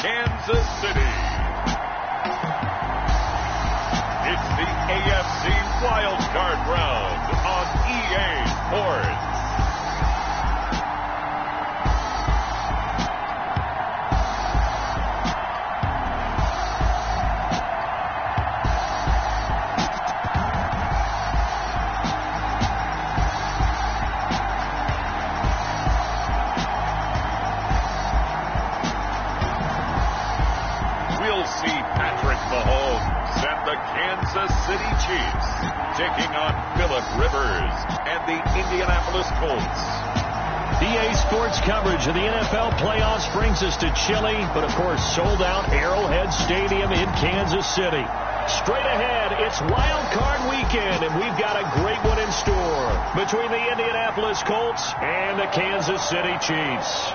Kansas City. It's the AFC Wild Card Round on EA Sports. Kansas City Chiefs taking on Phillip Rivers and the Indianapolis Colts. EA Sports coverage of the NFL playoffs brings us to chilly, but of course sold out Arrowhead Stadium in Kansas City. Straight ahead, it's Wild Card Weekend, and we've got a great one in store between the Indianapolis Colts and the Kansas City Chiefs.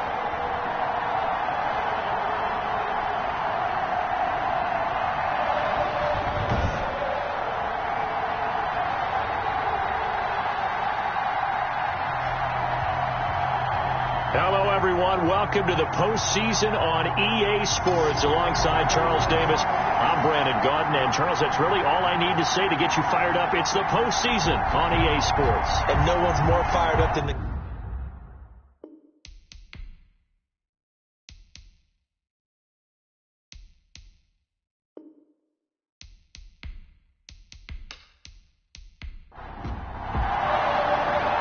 Hello, everyone. Welcome to the postseason on EA Sports alongside Charles Davis. I'm Brandon Gaudin, and Charles, that's really all I need to say to get you fired up. It's the postseason on EA Sports. And no one's more fired up than the...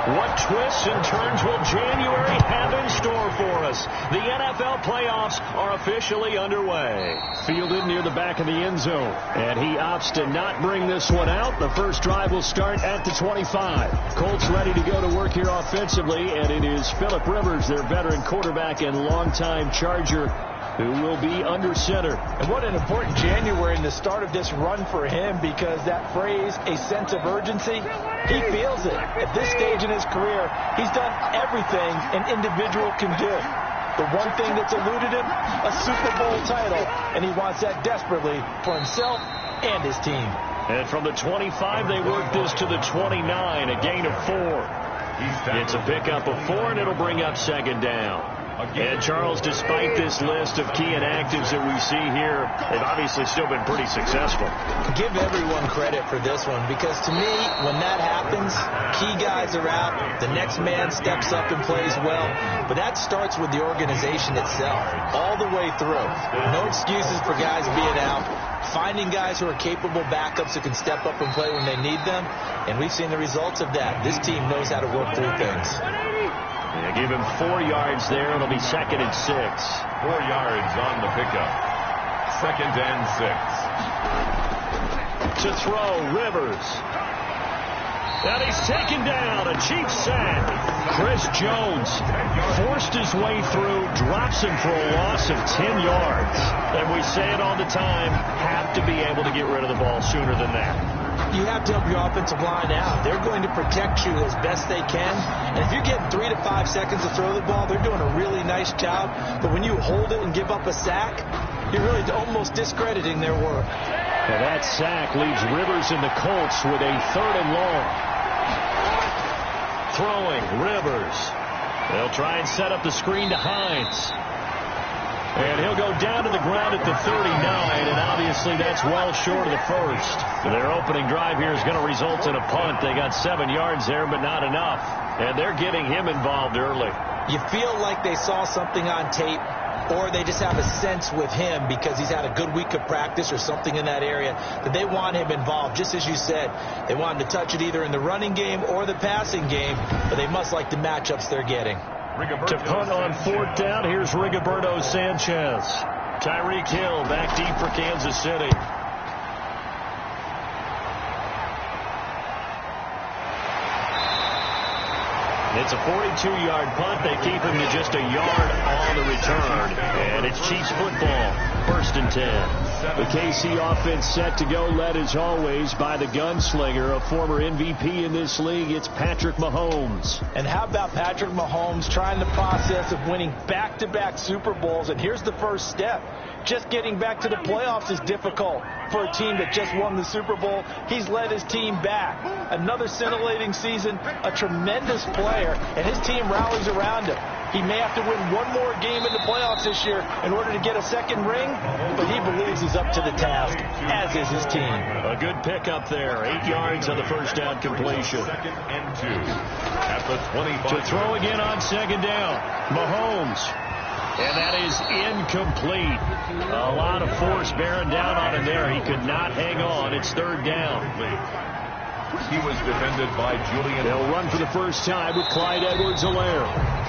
What twists and turns will January have in store for us? The NFL playoffs are officially underway. Fielded near the back of the end zone, and he opts to not bring this one out. The first drive will start at the 25. Colts ready to go to work here offensively, and it is Phillip Rivers, their veteran quarterback and longtime Charger, who will be under center. And what an important January in the start of this run for him, because that phrase, a sense of urgency, he feels it. At this stage in his career, he's done everything an individual can do. The one thing that's eluded him, a Super Bowl title, and he wants that desperately for himself and his team. And from the 25, they work this to the 29, a gain of 4. It's a pickup of 4, and it'll bring up second down. And, Charles, despite this list of key inactives that we see here, they've obviously still been pretty successful. Give everyone credit for this one, because to me, when that happens, key guys are out, the next man steps up and plays well, but that starts with the organization itself, all the way through. No excuses for guys being out, finding guys who are capable backups who can step up and play when they need them, and we've seen the results of that. This team knows how to work through things. Yeah, give him 4 yards there. It'll be 2nd and 6. 4 yards on the pickup. 2nd and 6. To throw, Rivers. And he's taken down. A Chiefs sack. Chris Jones forced his way through, drops him for a loss of 10 yards. And we say it all the time, have to be able to get rid of the ball sooner than that. You have to help your offensive line out. They're going to protect you as best they can. And if you're getting 3 to 5 seconds to throw the ball, they're doing a really nice job. But when you hold it and give up a sack, you're really almost discrediting their work. And that sack leaves Rivers and the Colts with a 3rd and long. Throwing, Rivers. They'll try and set up the screen to Hines. And he'll go down to the ground at the 39, and obviously that's well short of the first. Their opening drive here is going to result in a punt. They got 7 yards there, but not enough. And they're getting him involved early. You feel like they saw something on tape, or they just have a sense with him because he's had a good week of practice or something in that area that they want him involved. Just as you said, they want him to touch it either in the running game or the passing game, but they must like the matchups they're getting. To punt on 4th down, here's Rigoberto Sanchez. Tyreek Hill back deep for Kansas City. It's a 42-yard punt. They keep him to just a yard on the return. And it's Chiefs football. 1st and 10. The KC offense set to go, led as always by the gunslinger, a former MVP in this league. It's Patrick Mahomes. And how about Patrick Mahomes trying the process of winning back-to-back Super Bowls? And here's the first step. Just getting back to the playoffs is difficult. for a team that just won the Super Bowl. He's led his team back. Another scintillating season, a tremendous player, and his team rallies around him. He may have to win one more game in the playoffs this year in order to get a second ring, but he believes he's up to the task, as is his team. A good pickup there. 8 yards on the first down completion. Second and 2 at the 25. To throw again on second down. Mahomes. And that is incomplete. A lot of force bearing down on him there. He could not hang on. It's third down. He was defended by Julian. They'll run for the first time with Clyde Edwards-Helaire.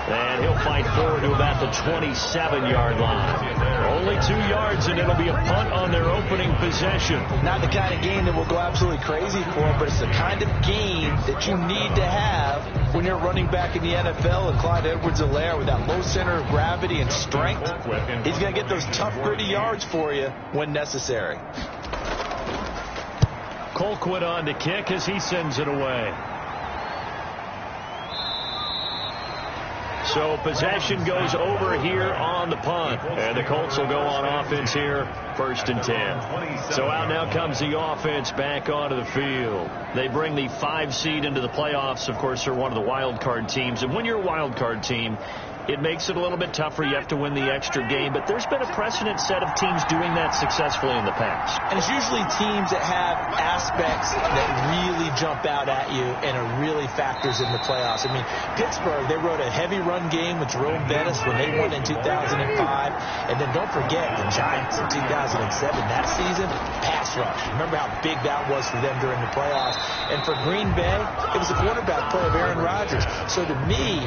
And he'll fight forward to about the 27-yard line. Only 2 yards, and it'll be a punt on their opening possession. Not the kind of game that will go absolutely crazy for, but it's the kind of game that you need to have when you're running back in the NFL. And Clyde Edwards-Helaire, with that low center of gravity and strength, he's going to get those tough, gritty yards for you when necessary. Colquitt on to kick as he sends it away. So possession goes over here on the punt. And the Colts will go on offense here, 1st and 10. So out now comes the offense back onto the field. They bring the 5 seed into the playoffs. Of course, they're one of the wild card teams. And when you're a wild card team, it makes it a little bit tougher. You have to win the extra game. But there's been a precedent set of teams doing that successfully in the past. And it's usually teams that have aspects that really jump out at you and are really factors in the playoffs. I mean, Pittsburgh, they rode a heavy run game with Jerome Bettis when they won in 2005. And then don't forget the Giants in 2007. That season, pass rush. Remember how big that was for them during the playoffs. And for Green Bay, it was the quarterback play of Aaron Rodgers. So to me,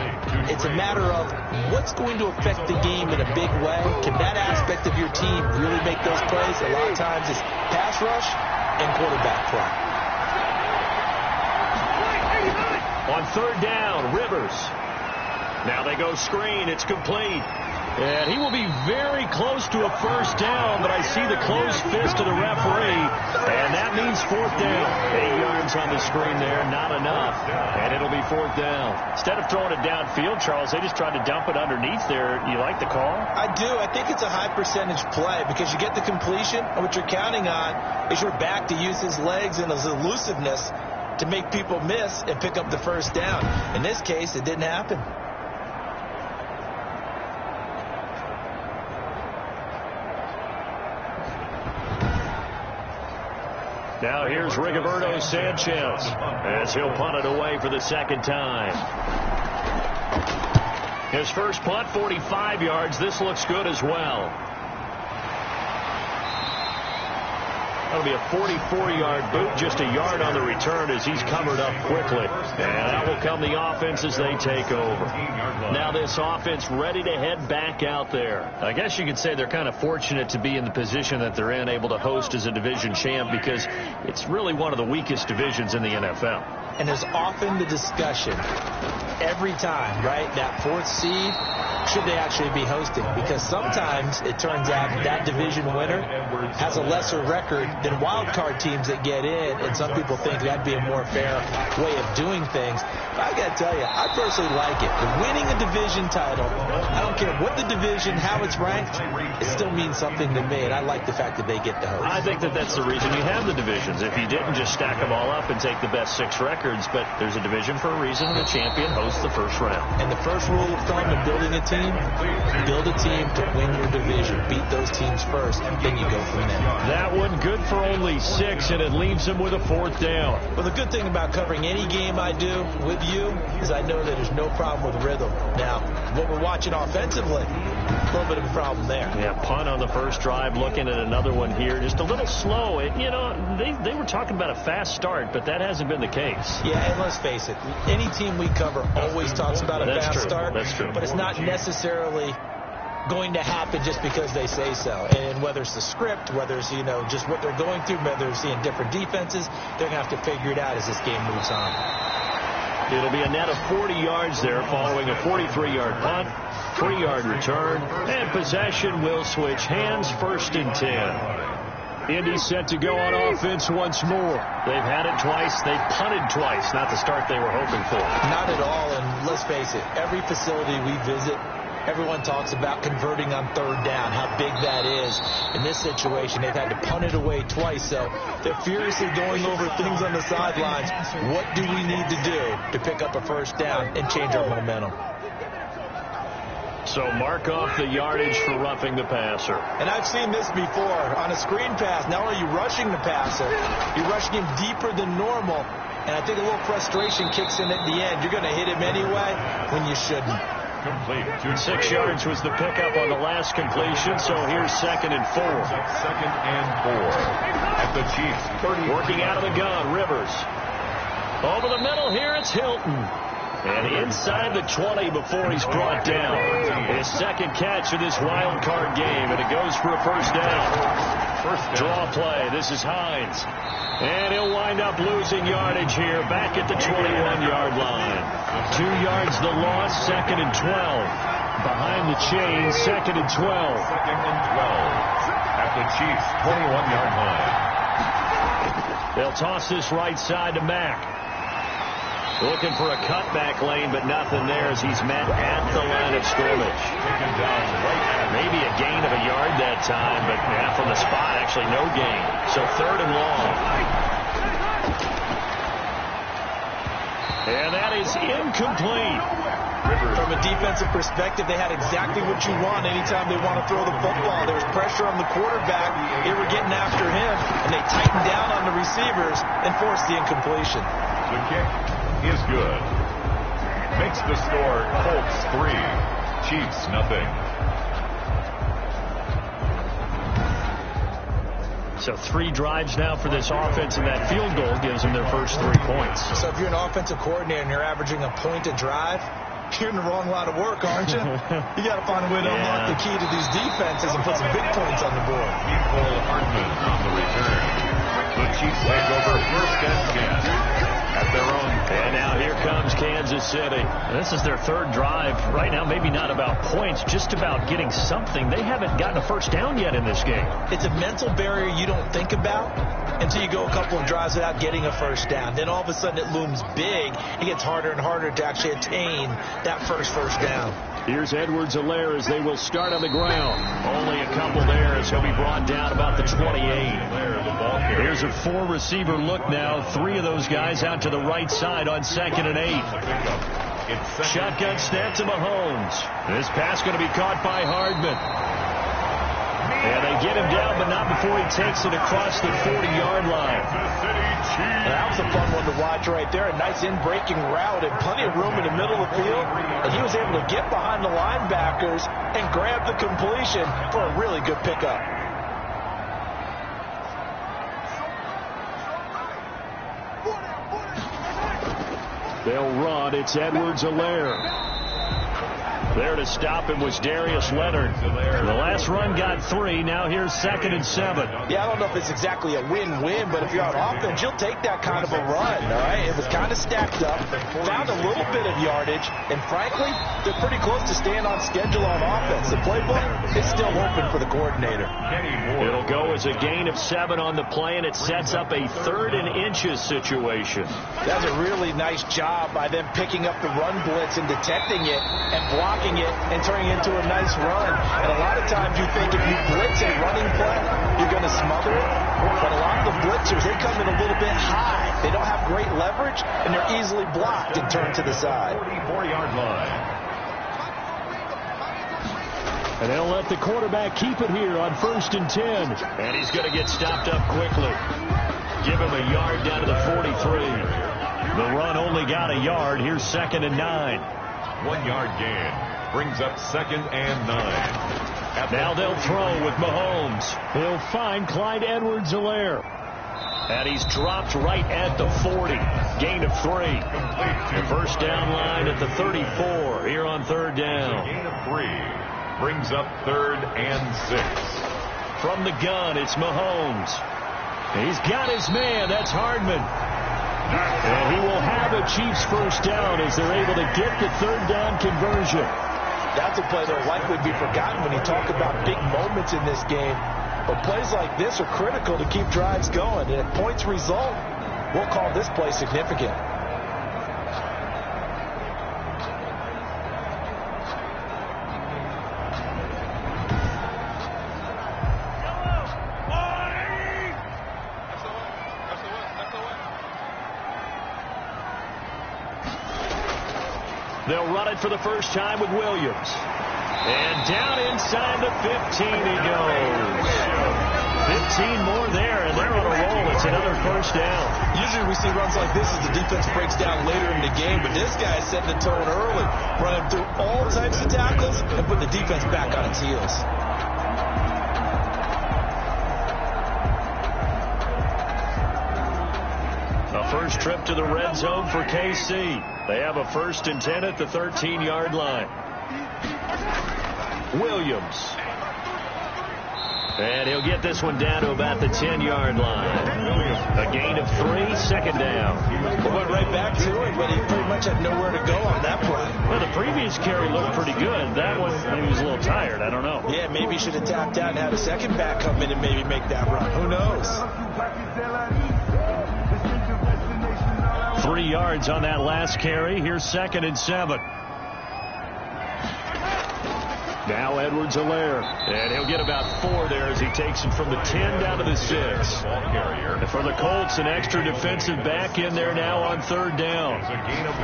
it's a matter of what's going to affect the game in a big way. Can that aspect of your team really make those plays? A lot of times it's pass rush and quarterback play. On third down, Rivers. Now they go screen. It's complete. And he will be very close to a first down, but I see the closed fist of the referee, and that means 4th down. 8 yards on the screen there, not enough, and it'll be 4th down. Instead of throwing it downfield, Charles, they just tried to dump it underneath there. You like the call? I do. I think it's a high percentage play because you get the completion, and what you're counting on is your back to use his legs and his elusiveness to make people miss and pick up the first down. In this case, it didn't happen. Now here's Rigoberto Sanchez as he'll punt it away for the second time. His first punt, 45 yards. This looks good as well. That'll be a 44-yard boot, just a yard on the return as he's covered up quickly. And that will come the offense as they take over. Now this offense ready to head back out there. I guess you could say they're kind of fortunate to be in the position that they're in, able to host as a division champ, because it's really one of the weakest divisions in the NFL. And there's often the discussion every time, right, that 4th seed, should they actually be hosting? Because sometimes it turns out that division winner has a lesser record than wild card teams that get in, and some people think that'd be a more fair way of doing things. But I got to tell you, I personally like it. The winning a division title, I don't care what the division, how it's ranked, it still means something to me, and I like the fact that they get the host. I think that that's the reason you have the divisions. If you didn't, just stack them all up and take the best 6 records, but there's a division for a reason, and the champion hosts the first round. And the first rule of thumb in building a team, build a team to win your division. Beat those teams first, and then you go from there. That one good for only 6, and it leaves him with a 4th down. Well, the good thing about covering any game I do with you is I know that there's no problem with rhythm. Now, what we're watching offensively, a little bit of a problem there. Yeah, punt on the first drive, looking at another one here. Just a little slow. You know, they were talking about a fast start, but that hasn't been the case. Yeah, and let's face it, any team we cover always talks about a fast start. That's true. But it's not necessarily going to happen just because they say so. And whether it's the script, whether it's, just what they're going through, whether they're seeing different defenses, they're going to have to figure it out as this game moves on. It'll be a net of 40 yards there following a 43-yard punt, 3-yard return, and possession will switch hands, 1st and 10. Indy set to go on offense once more. They've had it twice. They've punted twice. Not the start they were hoping for. Not at all. And let's face it, every facility we visit, Everyone talks about converting on third down, how big that is. In this situation, they've had to punt it away twice, so they're furiously going over things on the sidelines. What do we need to do to pick up a first down and change our momentum? So mark off the yardage for roughing the passer. And I've seen this before. On a screen pass, not only are you rushing the passer, you're rushing him deeper than normal. And I think a little frustration kicks in at the end. You're going to hit him anyway when you shouldn't. Complete. 6 yards was the pickup on the last completion, so here's 2nd and 4. 2nd and 4 at the Chiefs 30. Working out of the gun, Rivers. Over the middle here, it's Hilton. And inside the 20 before he's brought down. His second catch of this wild card game, and it goes for a first down. Draw play. This is Hines. And he'll wind up losing yardage here back at the 21-yard line. 2 yards the loss, 2nd and 12. Behind the chain, 2nd and 12. 2nd and 12 at the Chiefs 21-yard line. They'll toss this right side to Mack. Looking for a cutback lane, but nothing there as he's met at the line of scrimmage. Taken down right at maybe a gain of a yard that time, but from the spot, actually no gain. So 3rd and long. And that is incomplete. From a defensive perspective, they had exactly what you want anytime they want to throw the football. There was pressure on the quarterback. They were getting after him, and they tightened down on the receivers and forced the incompletion. the kick is good. Makes the score Colts 3, Chiefs nothing. So 3 drives now for this offense, and that field goal gives them their first 3 points. So if you're an offensive coordinator and you're averaging a point a drive, you're in the wrong line of work, aren't you? You got to find a way to unlock the key to these defenses and put some big points on the board. Nicole Hartman on the return. The Chiefs take over 1st and 10 at their own. And now here comes Kansas City. This is their 3rd drive. Right now, maybe not about points, just about getting something. They haven't gotten a first down yet in this game. It's a mental barrier you don't think about until you go a couple of drives without getting a first down. Then all of a sudden it looms big. It gets harder and harder to actually attain that first down. Here's Edwards-Helaire as they will start on the ground. Only a couple there as he'll be brought down about the 28. Here's a 4-receiver look now. 3 of those guys out to the right side on 2nd and 8. Shotgun snap to Mahomes. This pass going to be caught by Hardman. And they get him down, but not before he takes it across the 40-yard line. That was a fun one to watch right there. A nice in-breaking route and plenty of room in the middle of the field. And he was able to get behind the linebackers and grab the completion for a really good pickup. They'll run. It's Edwards-Helaire. There to stop him was Darius Leonard. The last run got 3. Now here's 2nd and 7. Yeah, I don't know if it's exactly a win-win, but if you're on offense, you'll take that kind of a run, all right? It was kind of stacked up, found a little bit of yardage, and frankly, they're pretty close to staying on schedule on offense. The playbook is still open for the coordinator. It'll go as a gain of 7 on the play, and it sets up a 3rd and inches situation. That's a really nice job by them picking up the run blitz and detecting it and blocking it and turning it into a nice run. And a lot of times you think if you blitz a running play, you're going to smother it. But a lot of the blitzers, they come in a little bit high. They don't have great leverage, and they're easily blocked and turned to the side. 44-yard line. And they'll let the quarterback keep it here on 1st and 10. And he's going to get stopped up quickly. Give him a yard down to the 43. The run only got a yard. Here's 2nd and 9. 1-yard gain. Brings up 2nd and 9. Now they'll throw with Mahomes. He'll find Clyde Edwards-Helaire. And he's dropped right at the 40. Gain of 3. The first down line at the 34 here on 3rd down. Gain of 3. Brings up 3rd and 6. From the gun, it's Mahomes. He's got his man. That's Hardman. And he will have a Chiefs first down as they're able to get the 3rd down conversion. That's a play that will likely be forgotten when you talk about big moments in this game. But plays like this are critical to keep drives going. And if points result, we'll call this play significant. They'll run it for the first time with Williams. And down inside the 15 he goes. 15 more there, and they're on a roll. It's another first down. Usually we see runs like this as the defense breaks down later in the game, but this guy is setting the tone early, running through all types of tackles and put the defense back on its heels. A first trip to the red zone for KC. They have a 1st and 10 at the 13-yard line. Williams. And he'll get this one down to about the 10-yard line. A gain of 3, second down. Went right back to it, but he pretty much had nowhere to go on that play. Well, the previous carry looked pretty good. That one, maybe he was a little tired. I don't know. Yeah, maybe he should have tapped out and had a second back come in and maybe make that run. Who knows? 3 yards on that last carry. Here's 2nd and 7. Now Edwards-Helaire, and he'll get about 4 there as he takes it from the 10 down to the 6. And for the Colts, an extra defensive back in there now on 3rd down. A gain of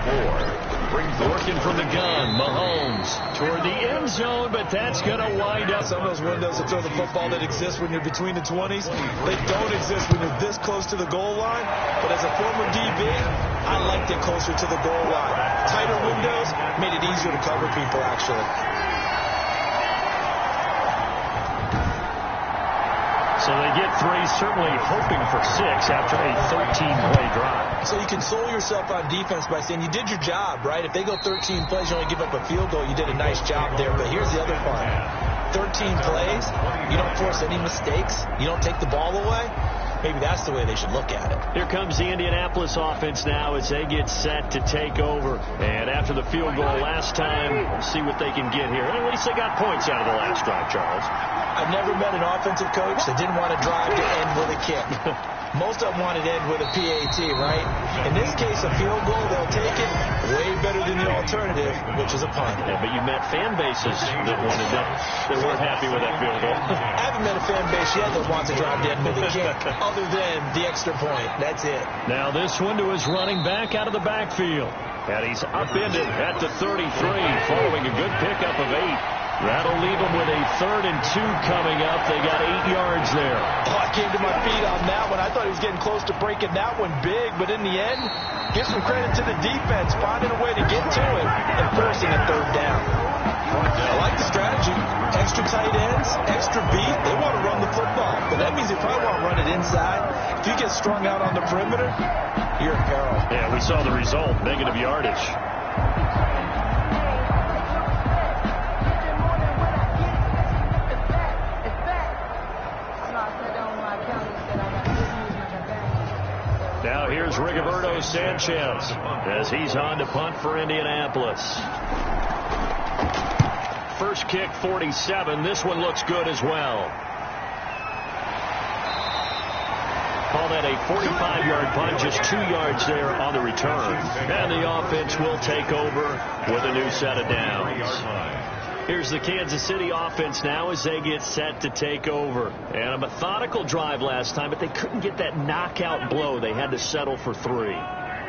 4. Working from the gun, Mahomes toward the end zone, but that's going to wind up. Some of those windows to throw the football that exist when you're between the 20s, they don't exist when you're this close to the goal line. But as a former DB, I liked it closer to the goal line. Tighter windows made it easier to cover people, actually. So they get 3, certainly hoping for 6 after a 13-play drive. So you console yourself on defense by saying you did your job, right? If they go 13 plays, you only give up a field goal, you did a nice job there. But here's the other part. 13 plays, you don't force any mistakes, you don't take the ball away. Maybe that's the way they should look at it. Here comes the Indianapolis offense now as they get set to take over. And after the field goal last time, we'll see what they can get here. At least they got points out of the last drive, Charles. I've never met an offensive coach that didn't want to drive to end with a kick. Most of them wanted to end with a PAT, right? In this case, a field goal, they'll take it way better than the alternative, which is a punt. Yeah, but you met fan bases that wanted that, that weren't happy with that field goal. I haven't met a fan base yet that wants to drive to end with a kick, other than the extra point. That's it. Now this one to his running back out of the backfield. And he's upended at the 33, following a good pickup of 8. That'll leave them with a 3rd and 2 coming up. They got 8 yards there. Oh, I came to my feet on that one. I thought he was getting close to breaking that one big, but in the end, give some credit to the defense, finding a way to get to it and forcing a 3rd down. I like the strategy. Extra tight ends, extra beat. They want to run the football, but that means they probably want to run it inside. If you get strung out on the perimeter, you're in peril. Yeah, we saw the result, negative yardage. Now here's Rigoberto Sanchez as he's on to punt for Indianapolis. First kick, 47. This one looks good as well. Call that a 45-yard punt, just 2 yards there on the return. And the offense will take over with a new set of downs. Here's the Kansas City offense now as they get set to take over. And a methodical drive last time, but they couldn't get that knockout blow. They had to settle for 3.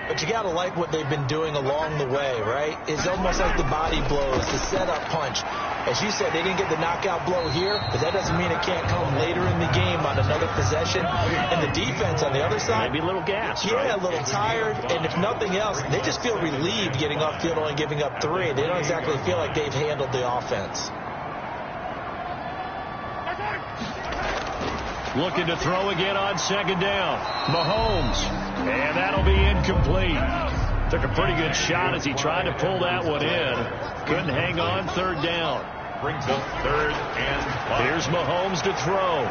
But you got to like what they've been doing along the way, right? It's almost like the body blows, the setup punch. As you said, they didn't get the knockout blow here, but that doesn't mean it can't come later in the game on another possession. And the defense on the other side, maybe a little gas, yeah, right? A little tired. And if nothing else, they just feel relieved getting off field, only giving up 3. They don't exactly feel like they've handled the offense. Looking to throw again on 2nd down. Mahomes. And that'll be incomplete. Took a pretty good shot as he tried to pull that one in. Couldn't hang on. 3rd down. Brings up 3rd and 5. Here's Mahomes to throw.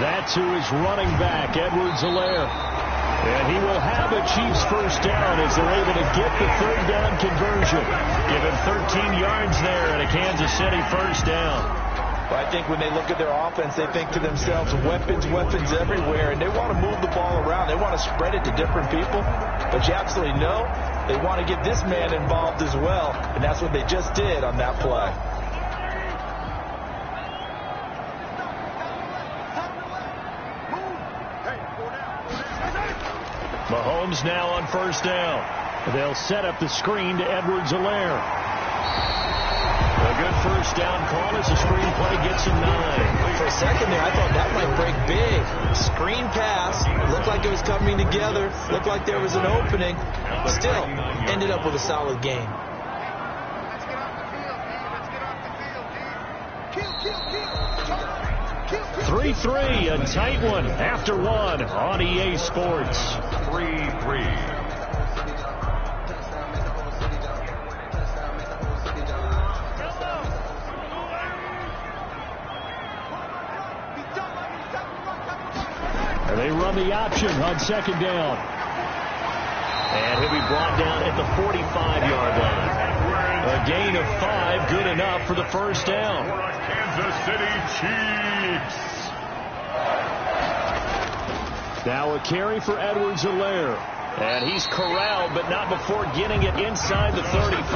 That's who is running back, Edwards-Helaire. And he will have a Chiefs first down as they're able to get the 3rd down conversion. Give him 13 yards there and a Kansas City first down. But I think when they look at their offense, they think to themselves, weapons everywhere, and they want to move the ball around. They want to spread it to different people. But you absolutely know they want to get this man involved as well, and that's what they just did on that play. Mahomes now on 1st down. They'll set up the screen to Edwards-Helaire. A good first down call as the screen play gets him 9. For a second there, I thought that might break big. Screen pass. Looked like it was coming together. Looked like there was an opening. Still, ended up with a solid game. Let's get off the field, man. Let's get off the field, man. Kill. 3-3, a tight one after one on EA Sports. 3-3. They run the option on second down. And he'll be brought down at the 45-yard line. A gain of 5, good enough for the first down. Kansas City Chiefs. Now a carry for Edwards-Helaire. And he's corralled, but not before getting it inside the 35.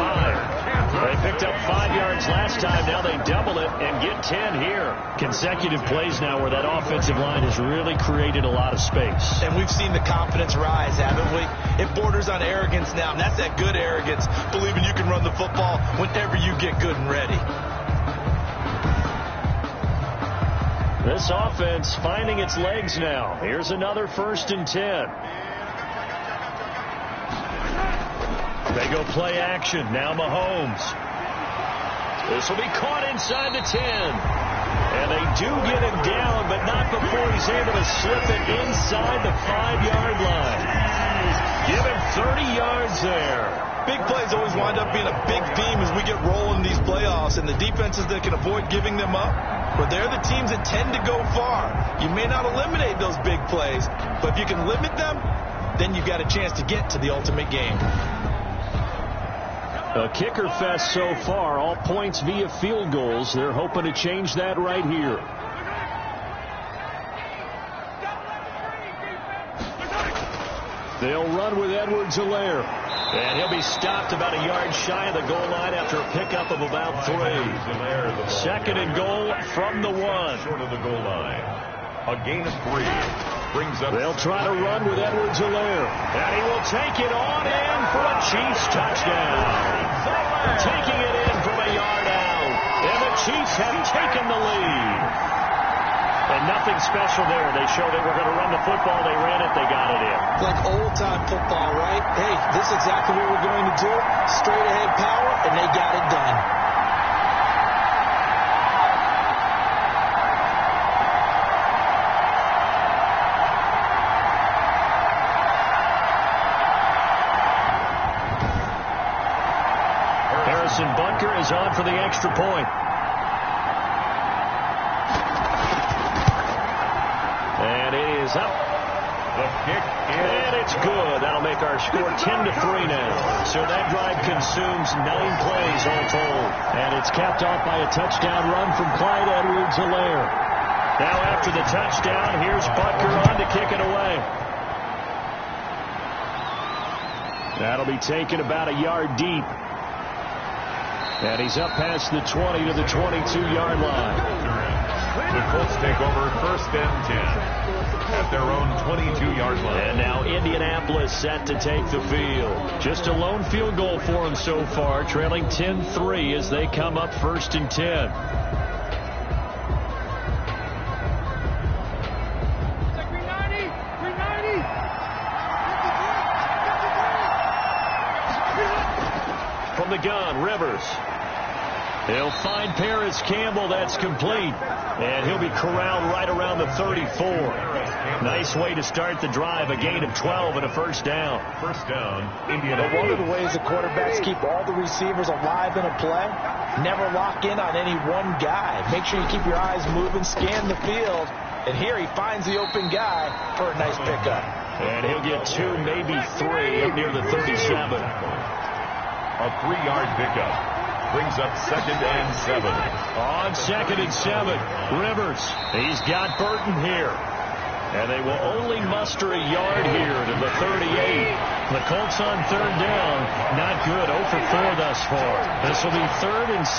They picked up 5 yards last time. Now they double it and get 10 here. Consecutive plays now where that offensive line has really created a lot of space. And we've seen the confidence rise, haven't we? It borders on arrogance now, and that's that good arrogance, believing you can run the football whenever you get good and ready. This offense finding its legs now. Here's another 1st and 10. They go play action. Now Mahomes. This will be caught inside the 10. And they do get him down, but not before he's able to slip it inside the 5-yard line. Give him 30 yards there. Big plays always wind up being a big theme as we get rolling these playoffs, and the defenses that can avoid giving them up, but they're the teams that tend to go far. You may not eliminate those big plays, but if you can limit them, then you've got a chance to get to the ultimate game. A kicker fest so far, all points via field goals. They're hoping to change that right here. They'll run with Edwards-Helaire. And he'll be stopped about a yard shy of the goal line after a pickup of about 3. 2nd and goal from the 1. Short of the goal line. A gain of 3. Brings up. They'll try to run with Edwards-Helaire. And he will take it on in for a Chiefs touchdown. Taking it in from a yard out. And the Chiefs have taken the lead. And nothing special there. They showed they were going to run the football. They ran it. They got it in. Like old-time football, right? Hey, this is exactly what we're going to do. Straight-ahead power, and they got it done. Bunker is on for the extra point. And it is up. The kick and it's good. That'll make our score 10-3 now. So that drive consumes 9 plays all told. And it's capped off by a touchdown run from Clyde Edwards-Helaire. Now after the touchdown, here's Butker on to kick it away. That'll be taken about a yard deep. And he's up past the 20 to the 22-yard line. The Colts take over 1st and 10 at their own 22-yard line. And now Indianapolis set to take the field. Just a lone field goal for them so far, trailing 10-3 as they come up 1st and 10. From the gun, Rivers. He'll find Paris Campbell. That's complete. And he'll be corralled right around the 34. Nice way to start the drive. A gain of 12 and a first down. First down, Indiana. One of the ways the quarterbacks keep all the receivers alive in a play, never lock in on any one guy. Make sure you keep your eyes moving, scan the field. And here he finds the open guy for a nice pickup. And he'll get 2, maybe 3 up near the 37. A 3-yard pickup. Brings up 2nd and 7. On 2nd and 7, Rivers. He's got Burton here. And they will only muster a yard here to the 38. The Colts on 3rd down. Not good. 0 for 4 thus far. This will be 3rd and 6.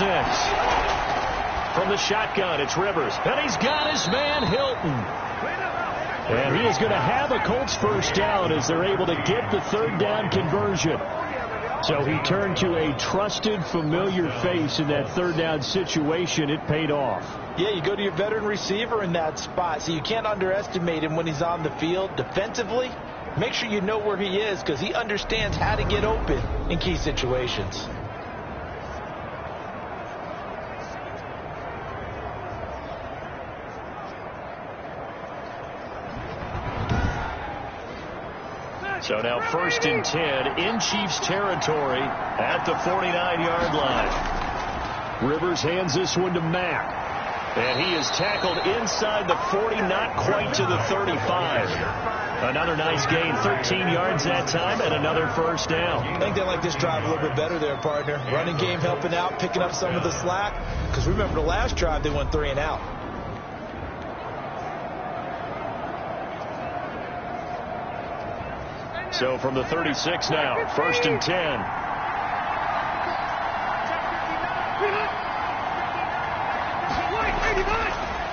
From the shotgun, it's Rivers. And he's got his man, Hilton. And he is going to have a Colts first down as they're able to get the third down conversion. So he turned to a trusted, familiar face in that third down situation. It paid off. Yeah, you go to your veteran receiver in that spot, so you can't underestimate him when he's on the field. Defensively, make sure you know where he is because he understands how to get open in key situations. So now 1st and 10 in Chiefs territory at the 49-yard line. Rivers hands this one to Mack. And he is tackled inside the 40, not quite to the 35. Another nice gain, 13 yards that time, and another first down. I think they like this drive a little bit better there, partner. Running game helping out, picking up some of the slack. Because remember the last drive, they went 3 and out. So from the 36 now, 1st and 10.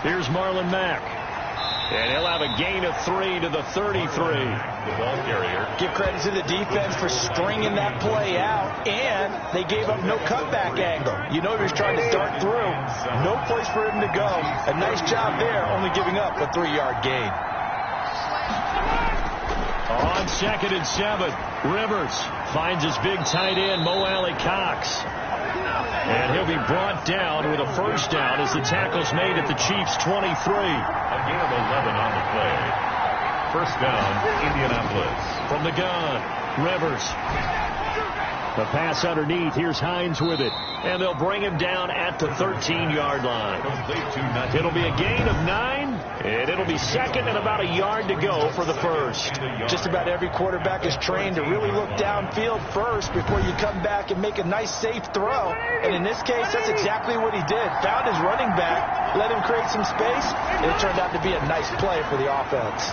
Here's Marlon Mack. And he'll have a gain of 3 to the 33. The ball carrier. Give credit to the defense for stringing that play out, and they gave up no cutback angle. You know he was trying to dart through. No place for him to go. A nice job there, only giving up a 3-yard gain. On 2nd and 7, Rivers finds his big tight end, Mo Alley Cox. And he'll be brought down with a first down as the tackle's made at the Chiefs' 23. A gain of 11 on the play. First down, Indianapolis. From the gun, Rivers. The pass underneath. Here's Hines with it. And they'll bring him down at the 13-yard line. It'll be a gain of 9, and it'll be 2nd and about a yard to go for the first. Just about every quarterback is trained to really look downfield first before you come back and make a nice, safe throw. And in this case, that's exactly what he did. Found his running back, let him create some space, and it turned out to be a nice play for the offense.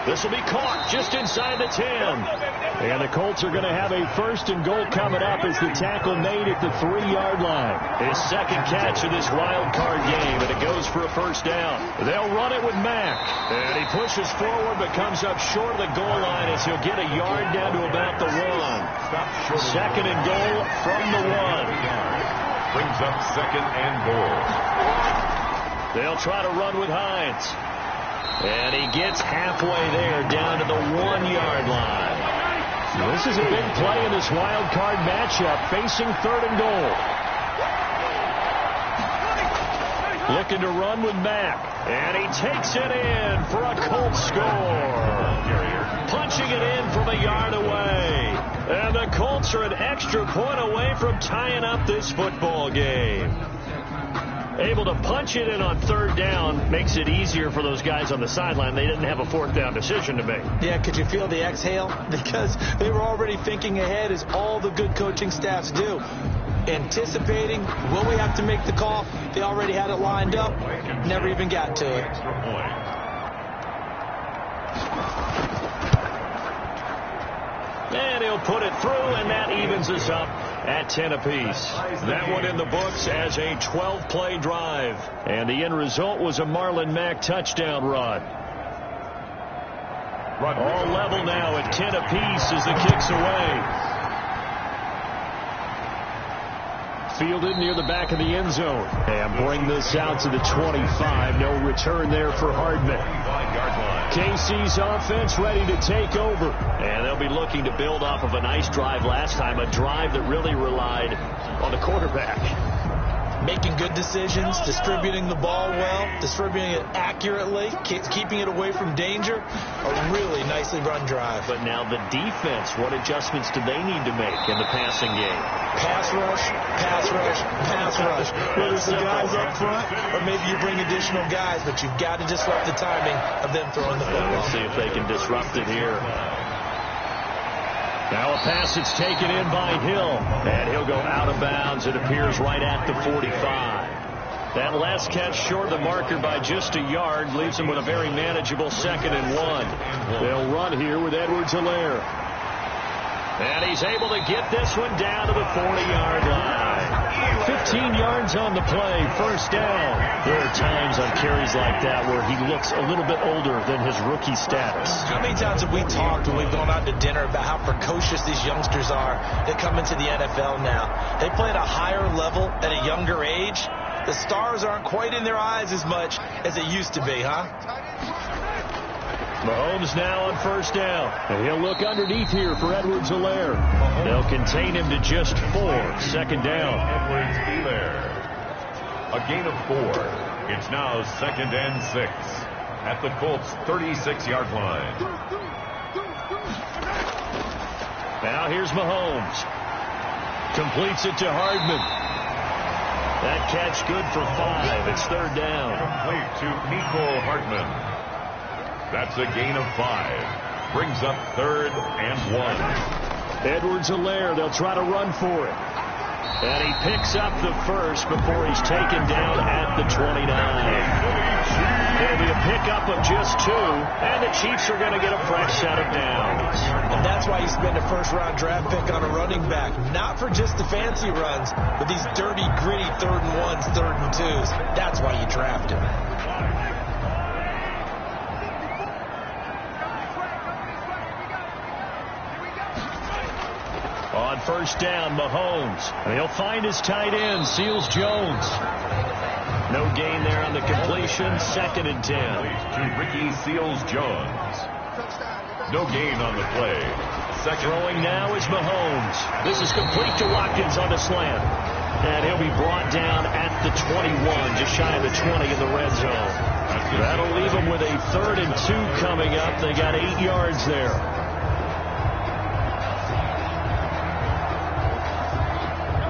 This will be caught just inside the 10. And the Colts are going to have a 1st and goal coming up as the tackle made at the 3-yard line. His second catch of this wild card game, and it goes for a first down. They'll run it with Mack. And he pushes forward but comes up short of the goal line as he'll get a yard down to about the 1. 2nd and goal from the 1. Brings up 2nd and goal. They'll try to run with Hines. And he gets halfway there down to the 1-yard line. This is a big play in this wild card matchup, facing 3rd and goal. Looking to run with Mack. And he takes it in for a Colts score. Punching it in from a yard away. And the Colts are an extra point away from tying up this football game. Able to punch it in on 3rd down makes it easier for those guys on the sideline. They didn't have a 4th down decision to make. Yeah, could you feel the exhale? Because they were already thinking ahead, as all the good coaching staffs do. Anticipating, will we have to make the call? They already had it lined up. Never even got to it. And he'll put it through, and that evens us up at 10 apiece. That one in the books as a 12-play drive. And the end result was a Marlon Mack touchdown run. All level now at 10 apiece as the kick's away. Fielded near the back of the end zone. And bring this out to the 25. No return there for Hardman. KC's offense ready to take over. And they'll be looking to build off of a nice drive last time. A drive that really relied on the quarterback. Making good decisions, distributing the ball well, distributing it accurately, keeping it away from danger. A really nicely run drive. But now the defense, what adjustments do they need to make in the passing game? Pass rush, pass rush, pass rush. Whether it's the guys up front or maybe you bring additional guys, but you've got to disrupt the timing of them throwing the football. We'll see if they can disrupt it here. Now a pass that's taken in by Hill, and he'll go out of bounds. It appears right at the 45. That last catch short of the marker by just a yard leaves him with a very manageable 2nd and 1. They'll run here with Edwards-Helaire. And he's able to get this one down to the 40-yard line. 15 yards on the play, first down. There are times on carries like that where he looks a little bit older than his rookie status. How many times have we talked when we've gone out to dinner about how precocious these youngsters are that come into the NFL now? They play at a higher level at a younger age. The stars aren't quite in their eyes as much as it used to be, huh? Mahomes now on first down. And he'll look underneath here for Edwards-Helaire. They'll contain him to just 4. Second down. Edwards-Helaire. A gain of 4. It's now 2nd and 6 at the Colts' 36-yard line. Now here's Mahomes. Completes it to Hardman. That catch good for 5. It's 3rd down. Complete to Nicole Hardman. That's a gain of 5. Brings up 3rd and 1. Edwards-Helaire, they'll try to run for it. And he picks up the first before he's taken down at the 29. It'll be a pickup of just 2, and the Chiefs are going to get a fresh set of downs. And that's why you spend a first-round draft pick on a running back. Not for just the fancy runs, but these dirty, gritty 3rd and 1s, 3rd and 2s. That's why you draft him. On first down, Mahomes. And he'll find his tight end, Seals Jones. No gain there on the completion. 2nd and 10. To Ricky Seals-Jones. No gain on the play. Throwing now is Mahomes. This is complete to Watkins on the slant. And he'll be brought down at the 21, just shy of the 20 in the red zone. That'll leave them with a 3rd and 2 coming up. They got 8 yards there.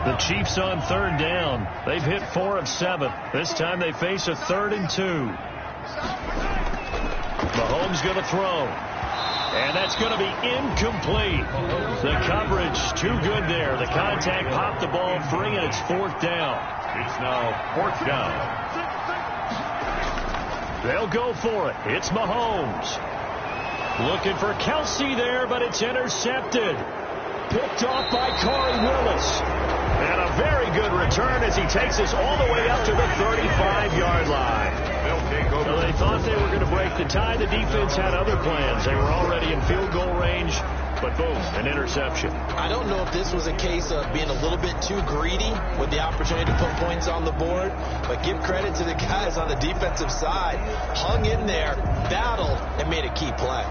The Chiefs on 3rd down. They've hit 4 of 7. This time they face a 3rd and 2. Mahomes going to throw. And that's going to be incomplete. The coverage too good there. The contact popped the ball free, and it's 4th down. It's now 4th down. They'll go for it. It's Mahomes. Looking for Kelsey there, but it's intercepted. Picked off by Corey Willis. And a very good return as he takes us all the way up to the 35-yard line. They'll take over. So they thought they were going to break the tie. The defense had other plans. They were already in field goal range, but boom, an interception. I don't know if this was a case of being a little bit too greedy with the opportunity to put points on the board, but give credit to the guys on the defensive side. Hung in there, battled, and made a key play.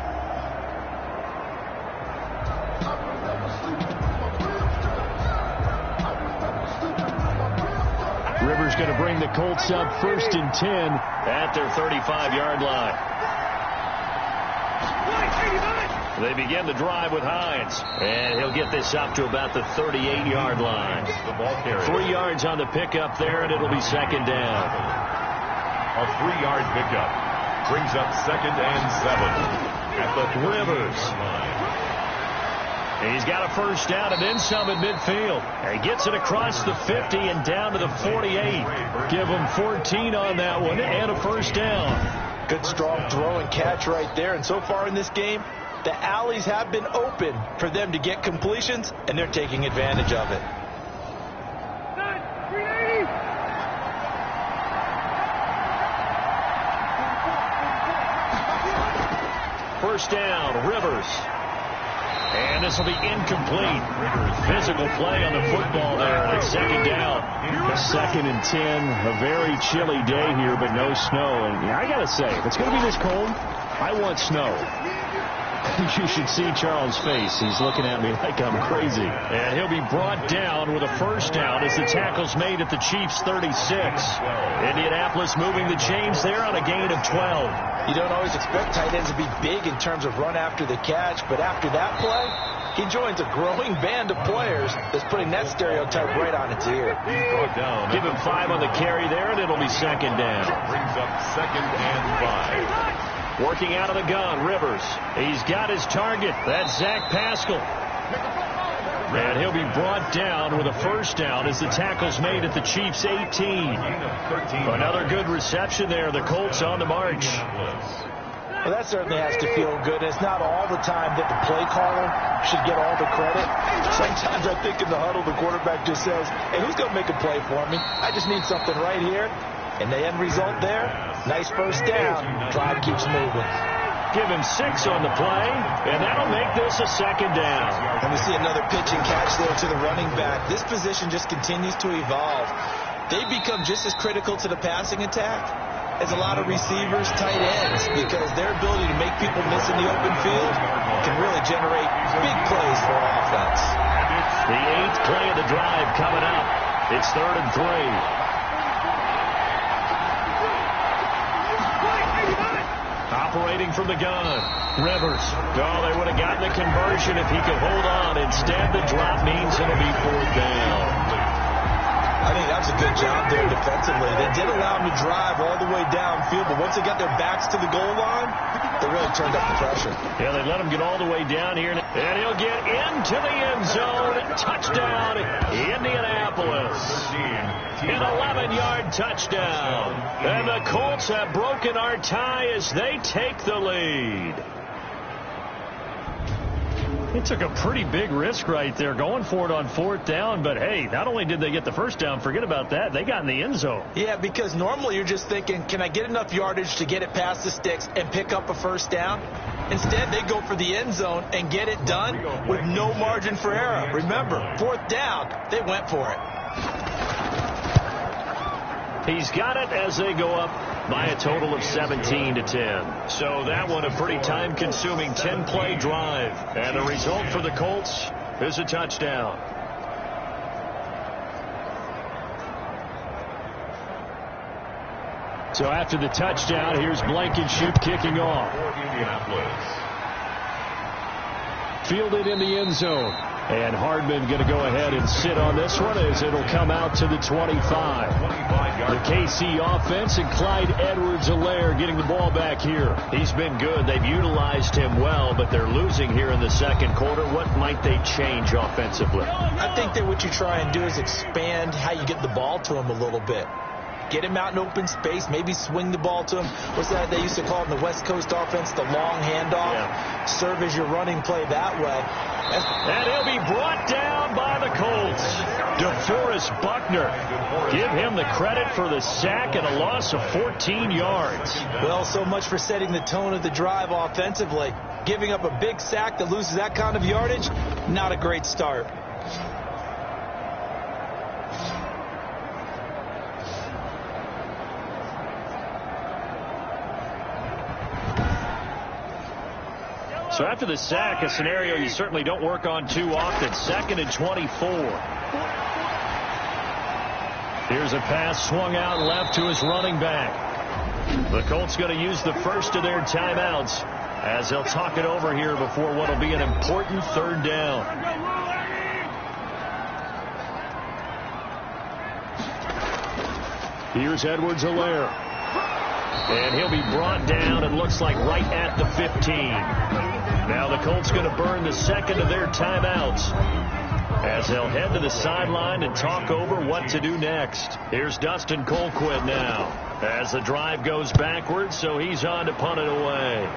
Rivers going to bring the Colts up 1st and 10 at their 35-yard line. They begin the drive with Hines, and he'll get this up to about the 38-yard line. 3 yards on the pickup there, and it'll be 2nd down. A 3-yard pickup brings up 2nd and 7 at the Rivers. He's got a first down and then some at midfield. And he gets it across the 50 and down to the 48. Give him 14 on that one and a first down. Good strong throw and catch right there. And so far in this game, the alleys have been open for them to get completions, and they're taking advantage of it. First down, Rivers. And this will be incomplete. Physical play on the football there. And it's 2nd down. A 2nd and 10. A very chilly day here, but no snow. And I got to say, if it's going to be this cold, I want snow. You should see Charles' face. He's looking at me like I'm crazy. And he'll be brought down with a first down as the tackle's made at the Chiefs' 36. Indianapolis moving the chains there on a gain of 12. You don't always expect tight ends to be big in terms of run after the catch, but after that play, he joins a growing band of players that's putting that stereotype right on its ear. Give him 5 on the carry there, and it'll be 2nd down. Brings up 2nd and 5. Working out of the gun, Rivers. He's got his target. That's Zach Pascal. And he'll be brought down with a first down as the tackle's made at the Chiefs' 18. Another good reception there. The Colts on the march. Well, that certainly has to feel good. It's not all the time that the play caller should get all the credit. Sometimes I think in the huddle, the quarterback just says, hey, who's going to make a play for me? I just need something right here. And the end result there, nice first down. Drive keeps moving. Give him 6 on the play, and that'll make this a second down. And we see another pitch and catch there to the running back. This position just continues to evolve. They become just as critical to the passing attack as a lot of receivers, tight ends, because their ability to make people miss in the open field can really generate big plays for offense. The 8th play of the drive coming up. It's 3rd and 3. Operating from the gun, Rivers. Oh, they would have gotten the conversion if he could hold on. Instead, the drop means it'll be 4th down. I think that was a good job there defensively. They did allow him to drive all the way downfield, but once they got their backs to the goal line, they really turned up the pressure. Yeah, they let him get all the way down here, and he'll get into the end zone. Touchdown, Indianapolis. An 11-yard touchdown. And the Colts have broken our tie as they take the lead. They took a pretty big risk right there going for it on 4th down, but hey, not only did they get the first down, forget about that, they got in the end zone. Yeah, because normally you're just thinking, can I get enough yardage to get it past the sticks and pick up a first down? Instead, they go for the end zone and get it done with no margin for error. Remember, 4th down, they went for it. He's got it as they go up by a total of 17-10. So that one a pretty time-consuming 10-play drive. And the result for the Colts is a touchdown. So after the touchdown, here's Blankenship kicking off. Fielded in the end zone. And Hardman going to go ahead and sit on this one as it'll come out to the 25. The KC offense and Clyde Edwards-Helaire getting the ball back here. He's been good. They've utilized him well, but they're losing here in the second quarter. What might they change offensively? I think that what you try and do is expand how you get the ball to him a little bit. Get him out in open space, maybe swing the ball to him. What's that they used to call it in the West Coast offense, the long handoff? Yeah. Serve as your running play that way. And he'll be brought down by the Colts. DeForest Buckner. Give him the credit for the sack and a loss of 14 yards. Well, so much for setting the tone of the drive offensively. Giving up a big sack that loses that kind of yardage, not a great start. So after the sack, a scenario you certainly don't work on too often. 2nd and 24. Here's a pass swung out left to his running back. The Colts going to use the first of their timeouts as they'll talk it over here before what will be an important 3rd down. Here's Edwards-Helaire. And he'll be brought down and looks like right at the 15. Now the Colts going to burn the second of their timeouts as they'll head to the sideline and talk over what to do next. Here's Dustin Colquitt now as the drive goes backwards, so he's on to punt it away.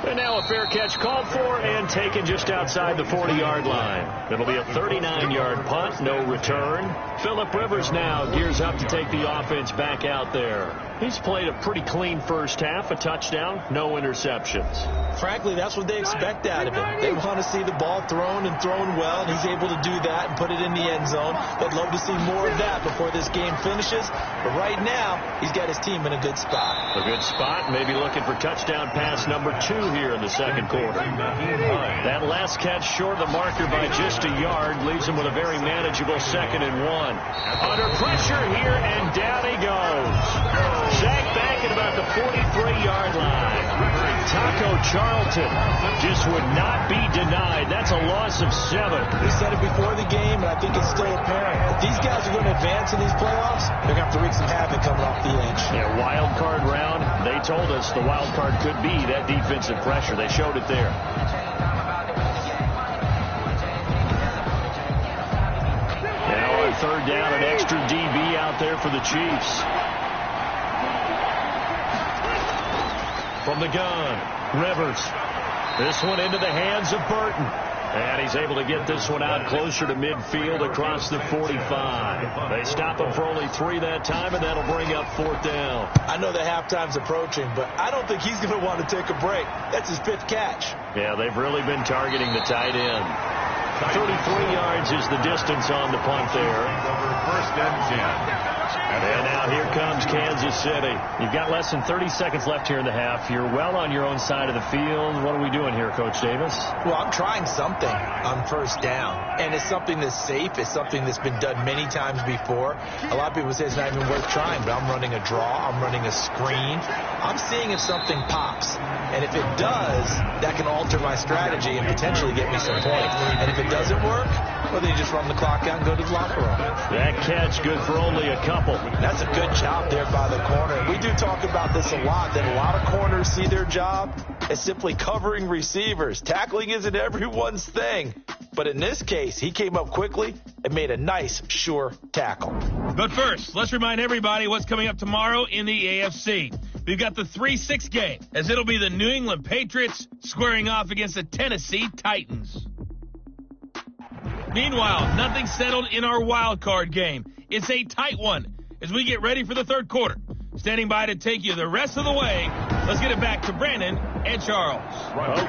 And now a fair catch called for and taken just outside the 40-yard line. It'll be a 39-yard punt, no return. Phillip Rivers now gears up to take the offense back out there. He's played a pretty clean first half, a touchdown, no interceptions. Frankly, that's what they expect out of him. They want to see the ball thrown and thrown well, and he's able to do that and put it in the end zone. They'd love to see more of that before this game finishes. But right now, he's got his team in a good spot. A good spot, maybe looking for touchdown pass number 2 here in the second quarter. That last catch short of the marker by just a yard leaves him with a very manageable 2nd and 1. Under pressure here, and down he goes. Sacked back at about the 43-yard line. Taco Charlton just would not be denied. That's a loss of 7. We said it before the game, and I think it's still apparent. If these guys are going to advance in these playoffs, they're going to have to wreak some havoc coming off the edge. Yeah, wild card round. They told us the wild card could be that defensive pressure. They showed it there. Now on 3rd down, an extra DB out there for the Chiefs. From the gun, Rivers. This one into the hands of Burton. And he's able to get this one out closer to midfield across the 45. They stop him for only 3 that time, and that'll bring up 4th down. I know the halftime's approaching, but I don't think he's going to want to take a break. That's his 5th catch. Yeah, they've really been targeting the tight end. 33 yards is the distance on the punt there. First and 10. And now here comes Kansas City. You've got less than 30 seconds left here in the half. You're well on your own side of the field. What are we doing here, Coach Davis? Well, I'm trying something on 1st down. And it's something that's safe. It's something that's been done many times before. A lot of people say it's not even worth trying, but I'm running a draw. I'm running a screen. I'm seeing if something pops. And if it does, that can alter my strategy and potentially get me some points. And if it doesn't work, well, then you just run the clock out and go to the locker room. That catch good for only a couple. That's a good job there by the corner. We do talk about this a lot, that a lot of corners see their job as simply covering receivers. Tackling isn't everyone's thing. But in this case, he came up quickly and made a nice, sure tackle. But first, let's remind everybody what's coming up tomorrow in the AFC. We've got the 3-6 game, as it'll be the New England Patriots squaring off against the Tennessee Titans. Meanwhile, nothing settled in our wild card game. It's a tight one as we get ready for the 3rd quarter. Standing by to take you the rest of the way, let's get it back to Brandon and Charles.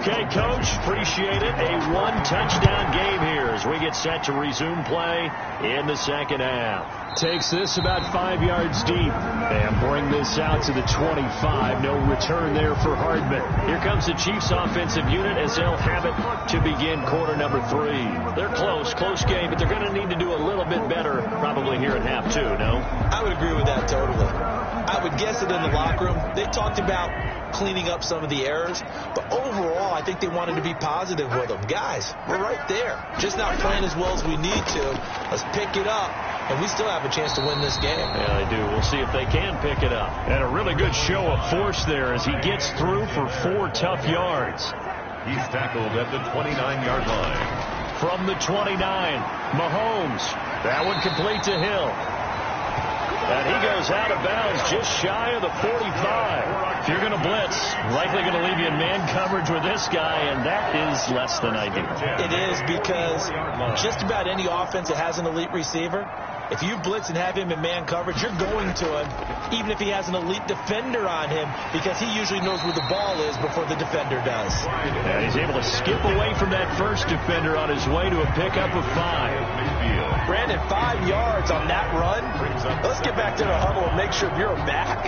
Okay, Coach, appreciate it. A 1-touchdown game here as we get set to resume play in the 2nd half. Takes this about 5 yards deep and bring this out to the 25. No return there for Hardman. Here comes the Chiefs offensive unit as they'll have it to begin quarter number 3. They're close game, but they're going to need to do a little bit better probably here in half 2, no? I would agree with that totally. I would guess that in the locker room, they talked about cleaning up some of the errors, but overall, I think they wanted to be positive with them. Guys, we're right there. Just not playing as well as we need to. Let's pick it up, and we still have a chance to win this game. Yeah, they do. We'll see if they can pick it up. And a really good show of force there as he gets through for 4 tough yards. He's tackled at the 29-yard line. From the 29, Mahomes. That one complete to Hill. And he goes out of bounds just shy of the 45. If you're going to blitz, likely going to leave you in man coverage with this guy, and that is less than ideal. It is, because just about any offense that has an elite receiver, if you blitz and have him in man coverage, you're going to him, even if he has an elite defender on him, because he usually knows where the ball is before the defender does. And he's able to skip away from that first defender on his way to a pickup of 5. Brandon, 5 yards on that run. Let's get back to the huddle and make sure you're back.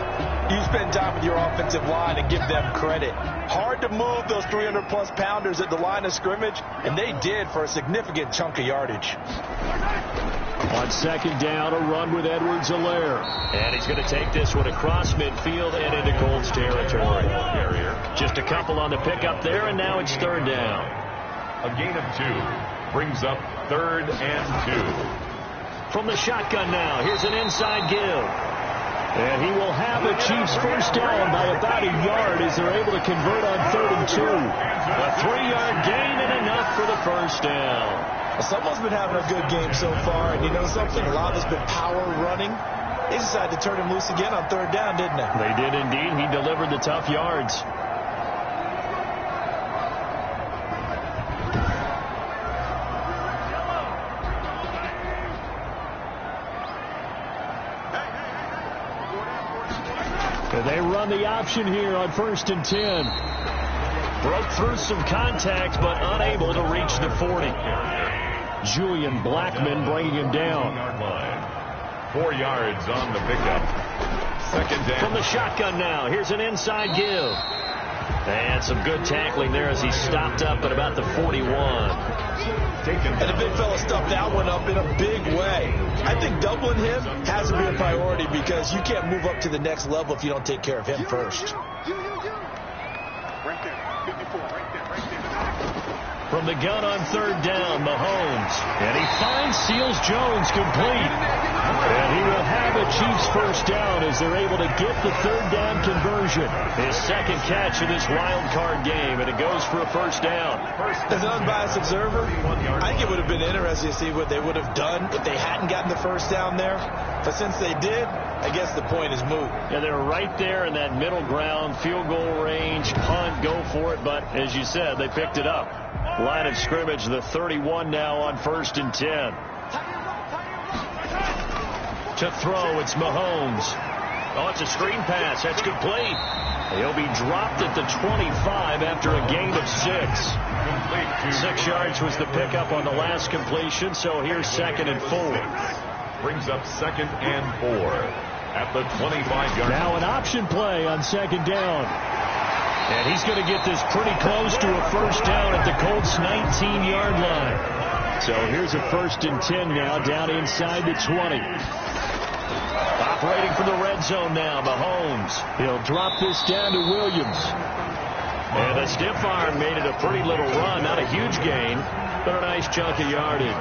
You spend time with your offensive line and give them credit. Hard to move those 300-plus pounders at the line of scrimmage, and they did for a significant chunk of yardage. On 2nd down, a run with Edwards-Helaire. And he's going to take this one across midfield and into Colts territory. Just a couple on the pickup there, and now it's 3rd down. A gain of 2 brings up 3rd and 2. From the shotgun now, here's an inside give. And he will have the Chiefs first down by about a yard as they're able to convert on 3rd and 2. A 3-yard gain and enough for the first down. Someone's been having a good game so far, and you know something? A lot of it's been power running. They decided to turn him loose again on 3rd down, didn't they? They did indeed. He delivered the tough yards. And they run the option here on 1st and 10. Broke through some contact, but unable to reach the 40. Julian Blackman bringing him down. 4 yards on the pickup. 2nd down. From the shotgun now, here's an inside give. And some good tackling there as he stopped up at about the 41. And the big fella stuffed that one up in a big way. I think doubling him has to be a priority because you can't move up to the next level if you don't take care of him first. Right there. 54, right there. From the gun on 3rd down, Mahomes. And he finds seals Jones complete. And he will have a Chiefs first down as they're able to get the third down conversion. His second catch of this wild card game, and it goes for a first down. As an unbiased observer, I think it would have been interesting to see what they would have done if they hadn't gotten the first down there. But since they did, I guess the point is moot. Yeah, they were right there in that middle ground, field goal range, punt, go for it. But as you said, they picked it up. Line of scrimmage, the 31 now on 1st and 10. To throw, it's Mahomes. Oh, it's a screen pass. That's complete. He'll be dropped at the 25 after a gain of 6. 6 yards was the pickup on the last completion, so here's 2nd and 4. Brings up 2nd and 4 at the 25-yard line. Now an option play on 2nd down. And he's going to get this pretty close to a first down at the Colts' 19-yard line. So here's a 1st and 10 now down inside the 20. Operating from the red zone now, Mahomes. He'll drop this down to Williams. And a stiff arm made it a pretty little run. Not a huge gain, but a nice chunk of yardage.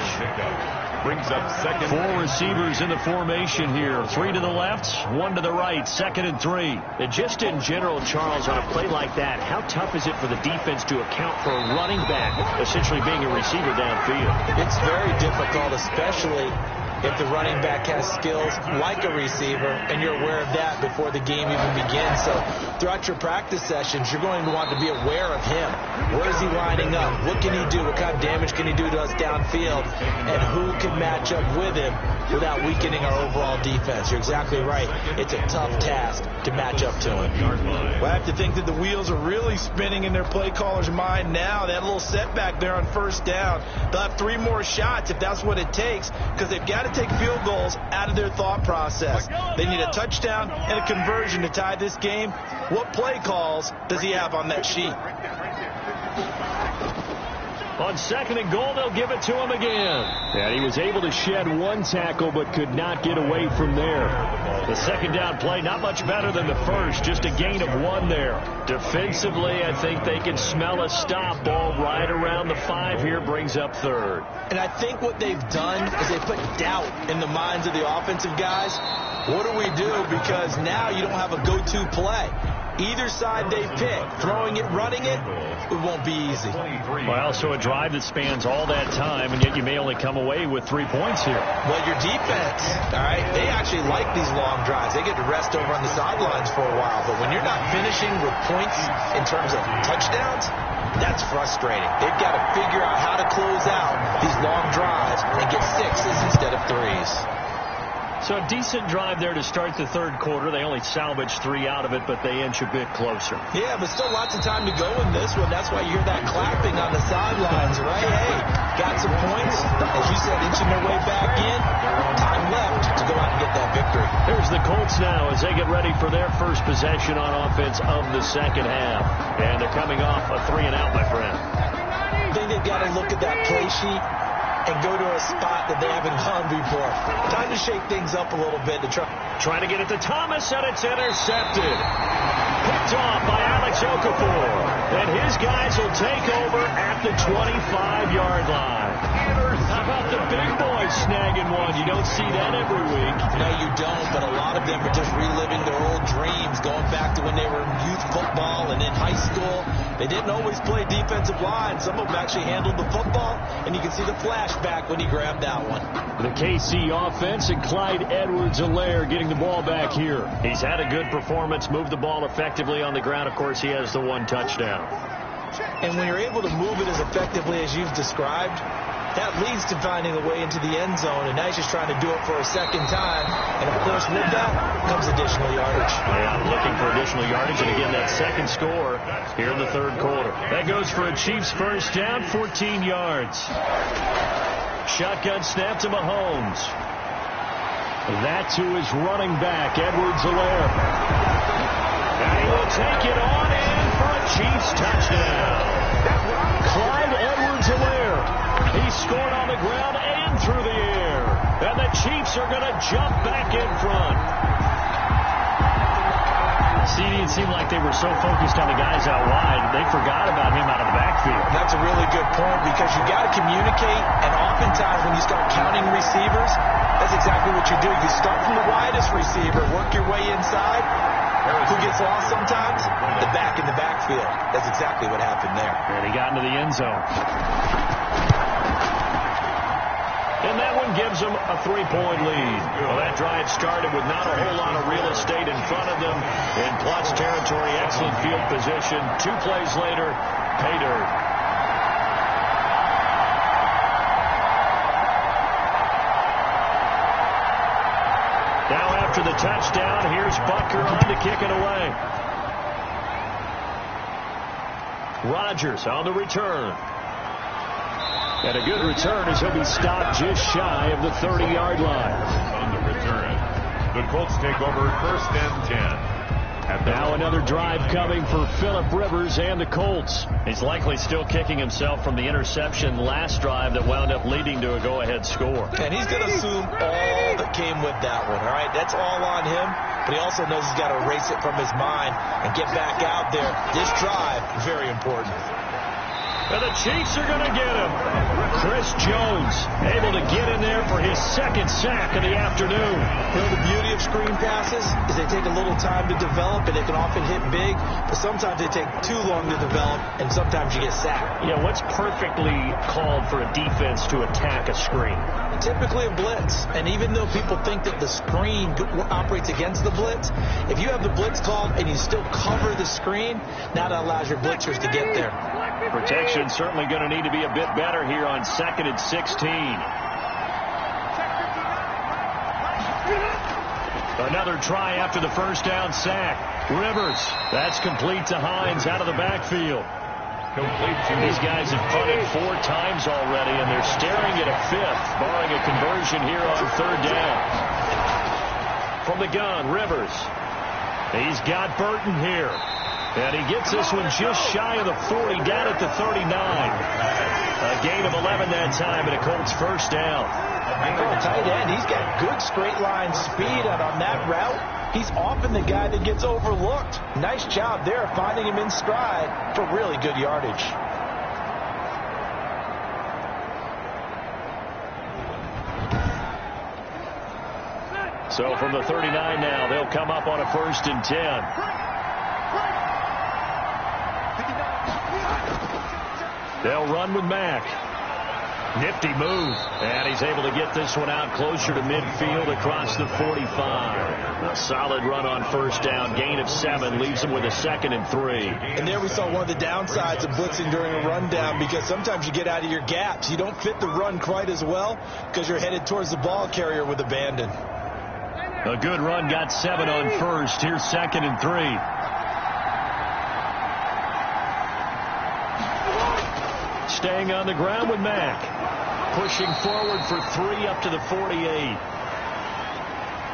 Brings up 2nd. 4 receivers in the formation here. 3 to the left, 1 to the right. 2nd and 3. And just in general, Charles, on a play like that, how tough is it for the defense to account for a running back essentially being a receiver downfield? It's very difficult, especially if the running back has skills like a receiver, and you're aware of that before the game even begins. So throughout your practice sessions, you're going to want to be aware of him. Where is he lining up? What can he do? What kind of damage can he do to us downfield? And who can match up with him without weakening our overall defense? You're exactly right. It's a tough task to match up to him. Well, I have to think that the wheels are really spinning in their play caller's mind now. That little setback there on 1st down. They'll have 3 more shots if that's what it takes, because they've got to take field goals out of their thought process. They need a touchdown and a conversion to tie this game. What play calls does he have on that sheet? On 2nd and goal, they'll give it to him again. And he was able to shed 1 tackle, but could not get away from there. The 2nd down play, not much better than the first, just a gain of 1 there. Defensively, I think they can smell a stop. Ball right around the 5 here, brings up 3rd. And I think what they've done is they put doubt in the minds of the offensive guys. What do we do? Because now you don't have a go-to play. Either side they pick, throwing it, running it, it won't be easy. Well, so a drive that spans all that time, and yet you may only come away with 3 points here. Well, your defense, all right, they actually like these long drives. They get to rest over on the sidelines for a while. But when you're not finishing with points in terms of touchdowns, that's frustrating. They've got to figure out how to close out these long drives and get 6s instead of 3s. So a decent drive there to start the 3rd quarter. They only salvaged 3 out of it, but they inch a bit closer. Yeah, but still lots of time to go in this one. That's why you hear that clapping on the sidelines, right? Hey, got some points. As you said, inching their way back in. Time left to go out and get that victory. Here's the Colts now as they get ready for their first possession on offense of the 2nd half. And they're coming off a 3-and-out, my friend. I think they've got to look at that play sheet and go to a spot that they haven't gone before. Time to shake things up a little bit to try to get it to Thomas, and it's intercepted. Picked off by Alex Okafor. And his guys will take over at the 25-yard line. How about the big boys snagging one? You don't see that every week. No, you don't, but a lot of them are just reliving their old dreams, going back to when they were in youth football and in high school. They didn't always play defensive line. Some of them actually handled the football, and you can see the flashback when he grabbed that one. The KC offense and Clyde Edwards-Helaire getting the ball back here. He's had a good performance, moved the ball effectively on the ground. Of course, he has the 1 touchdown. And when you're able to move it as effectively as you've described, that leads to finding a way into the end zone, and now he's just trying to do it for a 2nd time. And, of course, with that comes additional yardage. Yeah, looking for additional yardage, and again, that 2nd score here in the 3rd quarter. That goes for a Chiefs first down, 14 yards. Shotgun snap to Mahomes. That to his running back, Edwards-Helaire. And he will take it on in for a Chiefs touchdown. Clyde Edwards-Helaire. He scored on the ground and through the air. And the Chiefs are going to jump back in front. It seemed like they were so focused on the guys out wide, they forgot about him out of the backfield. That's a really good point, because you got to communicate, and oftentimes when you start counting receivers, you start from the widest receiver, work your way inside. Who gets lost sometimes? The back in the backfield. That's exactly what happened there. And he got into the end zone. And that one gives them a 3-point lead. Well, that drive started with not a whole lot of real estate in front of them. In plus territory, excellent field position. 2 plays later, pay dirt. Now after the touchdown, here's Butker on to kick it away. Rodgers on the return. And a good return as he'll be stopped just shy of the 30-yard line. On the return, the Colts take over 1st and 10. Now another drive coming for Phillip Rivers and the Colts. He's likely still kicking himself from the interception last drive that wound up leading to a go-ahead score. And he's going to assume all that came with that one, all right? That's all on him, but he also knows he's got to erase it from his mind and get back out there. This drive, very important. And the Chiefs are going to get him. Chris Jones able to get in there for his 2nd sack of the afternoon. You know, the beauty of screen passes is they take a little time to develop, and they can often hit big, but sometimes they take too long to develop, and sometimes you get sacked. Yeah, what's perfectly called for a defense to attack a screen? Typically a blitz, and even though people think that the screen operates against the blitz, if you have the blitz called and you still cover the screen, now that allows your blitzers to get there. Protection certainly going to need to be a bit better here on 2nd and 16. Another try after the 1st down sack. Rivers, that's complete to Hines out of the backfield. These guys have punted 4 times already, and they're staring at a 5th, barring a conversion here on 3rd down. From the gun, Rivers. He's got Burton here. And he gets this one just shy of the 40, down at the 39. A gain of 11 that time, and a Colts 1st down. Tight end, he's got good straight line speed, and on that route, he's often the guy that gets overlooked. Nice job there, finding him in stride for really good yardage. So from the 39 now, they'll come up on a 1st and 10. They'll run with Mack. Nifty move. And he's able to get this one out closer to midfield across the 45. A solid run on 1st down. Gain of 7 leaves him with a 2nd and 3. And there we saw one of the downsides of blitzing during a rundown, because sometimes you get out of your gaps. You don't fit the run quite as well because you're headed towards the ball carrier with abandon. A good run, got 7 on 1st. Here's 2nd and 3. Staying on the ground with Mack. Pushing forward for 3 up to the 48.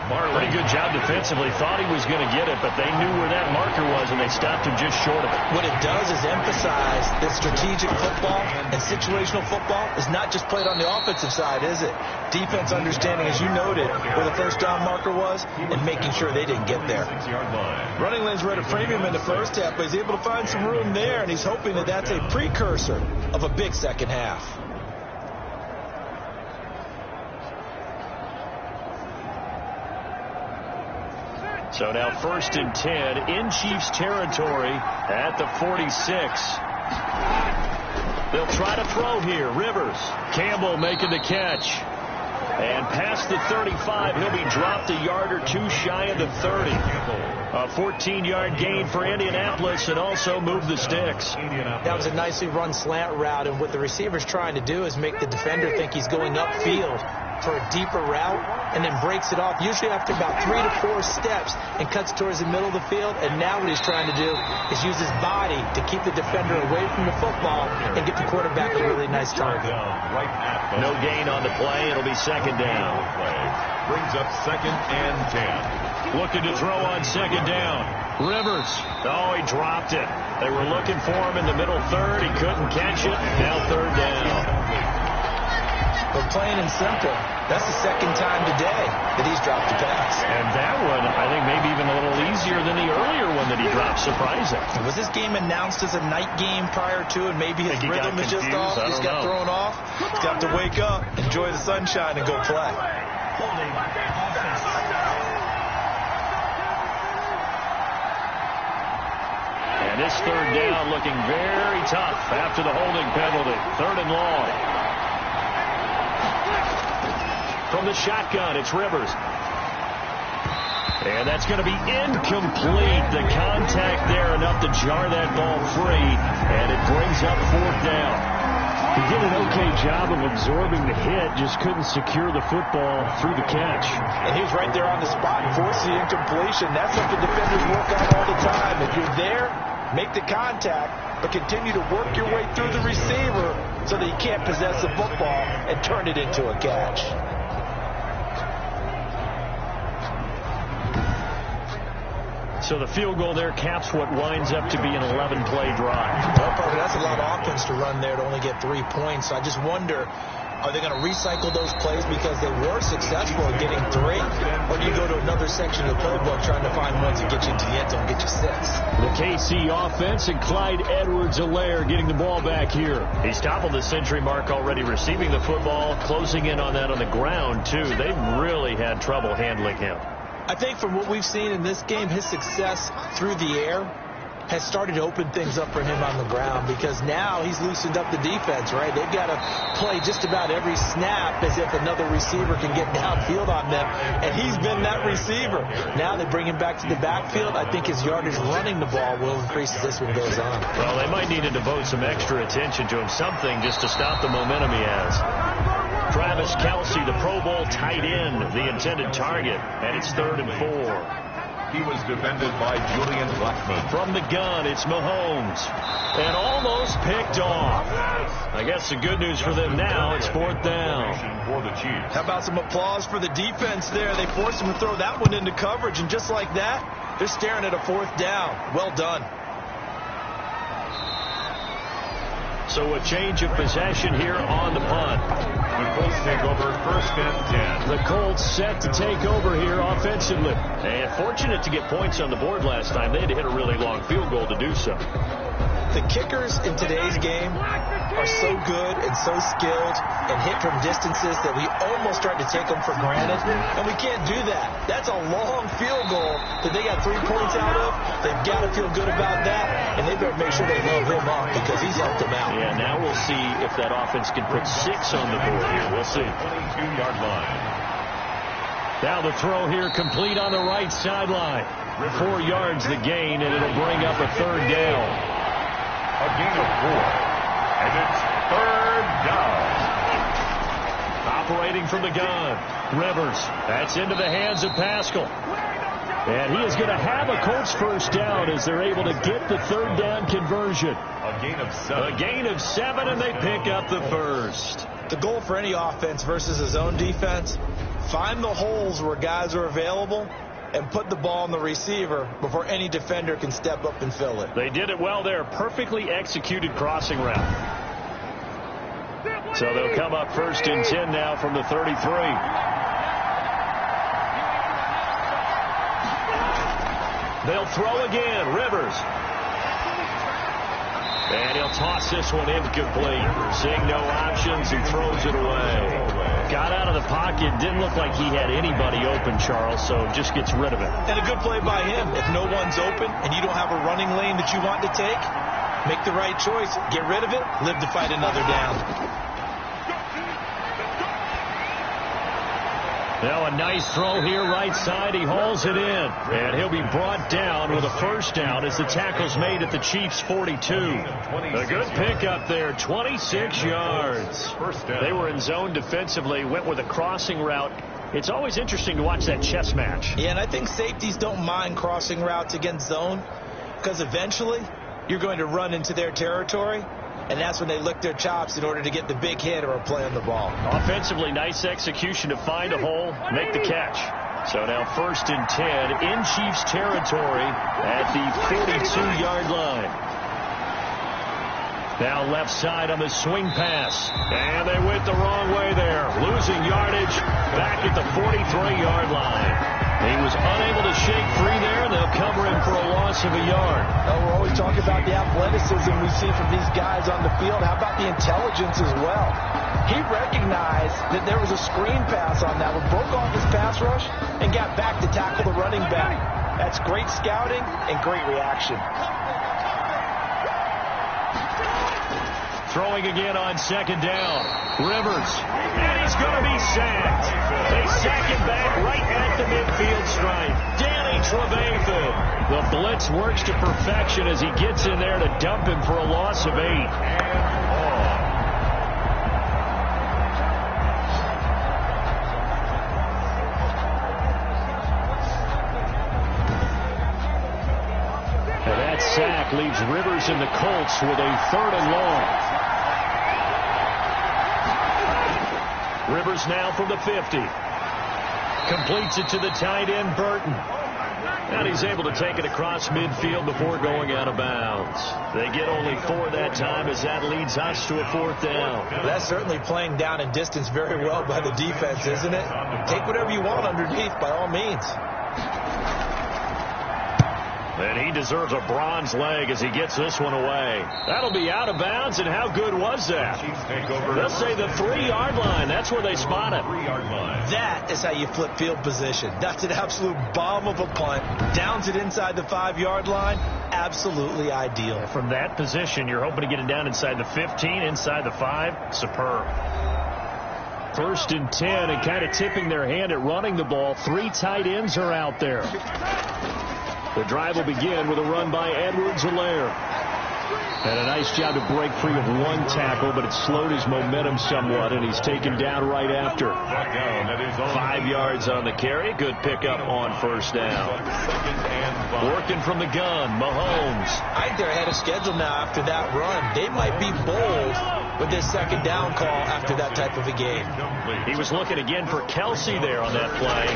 Pretty good job defensively. Thought he was going to get it, but they knew where that marker was, and they stopped him just short of it. What it does is emphasize that strategic football and situational football is not just played on the offensive side, is it? Defense understanding, as you noted, where the 1st down marker was and making sure they didn't get there. Running lanes ready to frame him in the 1st half, but he's able to find some room there, and he's hoping that that's a precursor of a big 2nd half. So now 1st and 10 in Chiefs territory at the 46. They'll try to throw here. Rivers. Campbell making the catch. And past the 35, he'll be dropped a yard or 2 shy of the 30. A 14-yard gain for Indianapolis, and also move the sticks. That was a nicely run slant route, and what the receiver's trying to do is make the defender think he's going upfield for a deeper route, and then breaks it off, usually after about 3 to 4 steps, and cuts towards the middle of the field. And now what he's trying to do is use his body to keep the defender away from the football and get the quarterback a really nice target. No gain on the play. It'll be 2nd down. Brings up 2nd and 10. Looking to throw on 2nd down. Rivers. Oh, he dropped it. They were looking for him in the middle 3rd. He couldn't catch it. Now 3rd down. But plain and simple, that's the 2nd time today that he's dropped a pass. And that one, I think, maybe even a little easier than the earlier one that he dropped, surprising. Was this game announced as a night game prior to, and maybe his rhythm is just off? He's got thrown off. He's got to wake up, enjoy the sunshine, and go play. holding offense. And this third down looking very tough after the holding penalty. 3rd and long. From the shotgun, it's Rivers. And that's going to be incomplete. The contact there enough to jar that ball free, and it brings up 4th down. He did an okay job of absorbing the hit, just couldn't secure the football through the catch. And he was right there on the spot and forced the incompletion. That's something defenders work on all the time. If you're there, make the contact, but continue to work your way through the receiver so that you can't possess the football and turn it into a catch. So the field goal there caps what winds up to be an 11-play drive. Well, Parker, that's a lot of offense to run there to only get 3 points. So I just wonder, are they going to recycle those plays because they were successful at getting 3? Or do you go to another section of the playbook trying to find ones that get you into the end zone, get you 6? The KC offense and Clyde Edwards-Helaire getting the ball back here. He's toppled the century mark already, receiving the football, closing in on that on the ground, too. They've really had trouble handling him. I think from what we've seen in this game, his success through the air has started to open things up for him on the ground, because now he's loosened up the defense, right? They've got to play just about every snap as if another receiver can get downfield on them, and he's been that receiver. Now they bring him back to the backfield. I think his yardage running the ball will increase as this one goes on. Well, they might need to devote some extra attention to him, something just to stop the momentum he has. Travis Kelce, the Pro Bowl tight end, the intended target, and it's 3rd and 4. He was defended by Julian Blackmon. From the gun, it's Mahomes. And almost picked off. I guess the good news for them now, it's 4th down. For the Chiefs. How about some applause for the defense there? They forced him to throw that one into coverage, and just like that, they're staring at a 4th down. Well done. So a change of possession here on the punt. The Colts take over 1st and 10. The Colts set to take over here offensively. And fortunate to get points on the board last time. They had to hit a really long field goal to do so. The kickers in today's game are so good and so skilled and hit from distances that we almost start to take them for granted, and we can't do that. That's a long field goal that they got 3 points out of. They've got to feel good about that, and they better make sure they love him up because he's helped them out. Yeah, now we'll see if that offense can put 6 on the board here. We'll see. 22-yard line. Now the throw here complete on the right sideline. 4 yards the gain, and it'll bring up a 3rd down. A gain of 4. And it's 3rd down. Operating from the gun, Rivers. That's into the hands of Pascal. And he is going to have a Colts 1st down as they're able to get the 3rd down conversion. A gain of 7. A gain of 7, and they pick up the 1st. The goal for any offense versus his own defense, find the holes where guys are available and put the ball on the receiver before any defender can step up and fill it. They did it well there. Perfectly executed crossing route. So they'll come up 1st and 10 now from the 33. They'll throw again. Rivers. And he'll toss this one incomplete. Seeing no options, he throws it away. Got out of the pocket. Didn't look like he had anybody open, Charles, so just gets rid of it. And a good play by him. If no one's open and you don't have a running lane that you want to take, make the right choice. Get rid of it. Live to fight another down. Now a nice throw here right side. He hauls it in. And he'll be brought down with a 1st down as the tackle's made at the Chiefs' 42. A good pickup there, 26 yards. They were in zone defensively, went with a crossing route. It's always interesting to watch that chess match. Yeah, and I think safeties don't mind crossing routes against zone because eventually you're going to run into their territory. And that's when they lick their chops in order to get the big hit or a play on the ball. Offensively, nice execution to find a hole, make the catch. So now 1st and 10 in Chiefs territory at the 42-yard line. Now left side on the swing pass. And they went the wrong way there. Losing yardage back at the 43-yard line. He was unable to shake free there, and they'll cover him for a loss of a yard. We're always talking about the athleticism we see from these guys on the field. How about the intelligence as well? He recognized that there was a screen pass on that one, broke off his pass rush, and got back to tackle the running back. That's great scouting and great reaction. Throwing again on second down. Rivers. And he's going to be sacked. They sack him back right at the midfield stripe. Danny Trevathan. The blitz works to perfection as he gets in there to dump him for a loss of 8. And that sack leaves Rivers and the Colts with a 3rd and long. Rivers now from the 50. Completes it to the tight end, Burton. And he's able to take it across midfield before going out of bounds. They get only 4 that time as that leads us to a 4th down. That's certainly playing down in distance very well by the defense, isn't it? Take whatever you want underneath by all means. And he deserves a bronze leg as he gets this one away. That'll be out of bounds, and how good was that? They'll say the 3-yard line. That's where they spot it. That is how you flip field position. That's an absolute bomb of a punt. Downs it inside the 5-yard line. Absolutely ideal. From that position, you're hoping to get it down inside the 15, inside the 5. Superb. 1st and 10, and kind of tipping their hand at running the ball. 3 tight ends are out there. The drive will begin with a run by Edwards-Helaire. And a nice job to break free of 1 tackle, but it slowed his momentum somewhat, and he's taken down right after. 5 yards on the carry. Good pickup on 1st down. Working from the gun, Mahomes. I think they're ahead of schedule now after that run. They might be bold with this 2nd down call after that type of a game. He was looking again for Kelsey there on that play.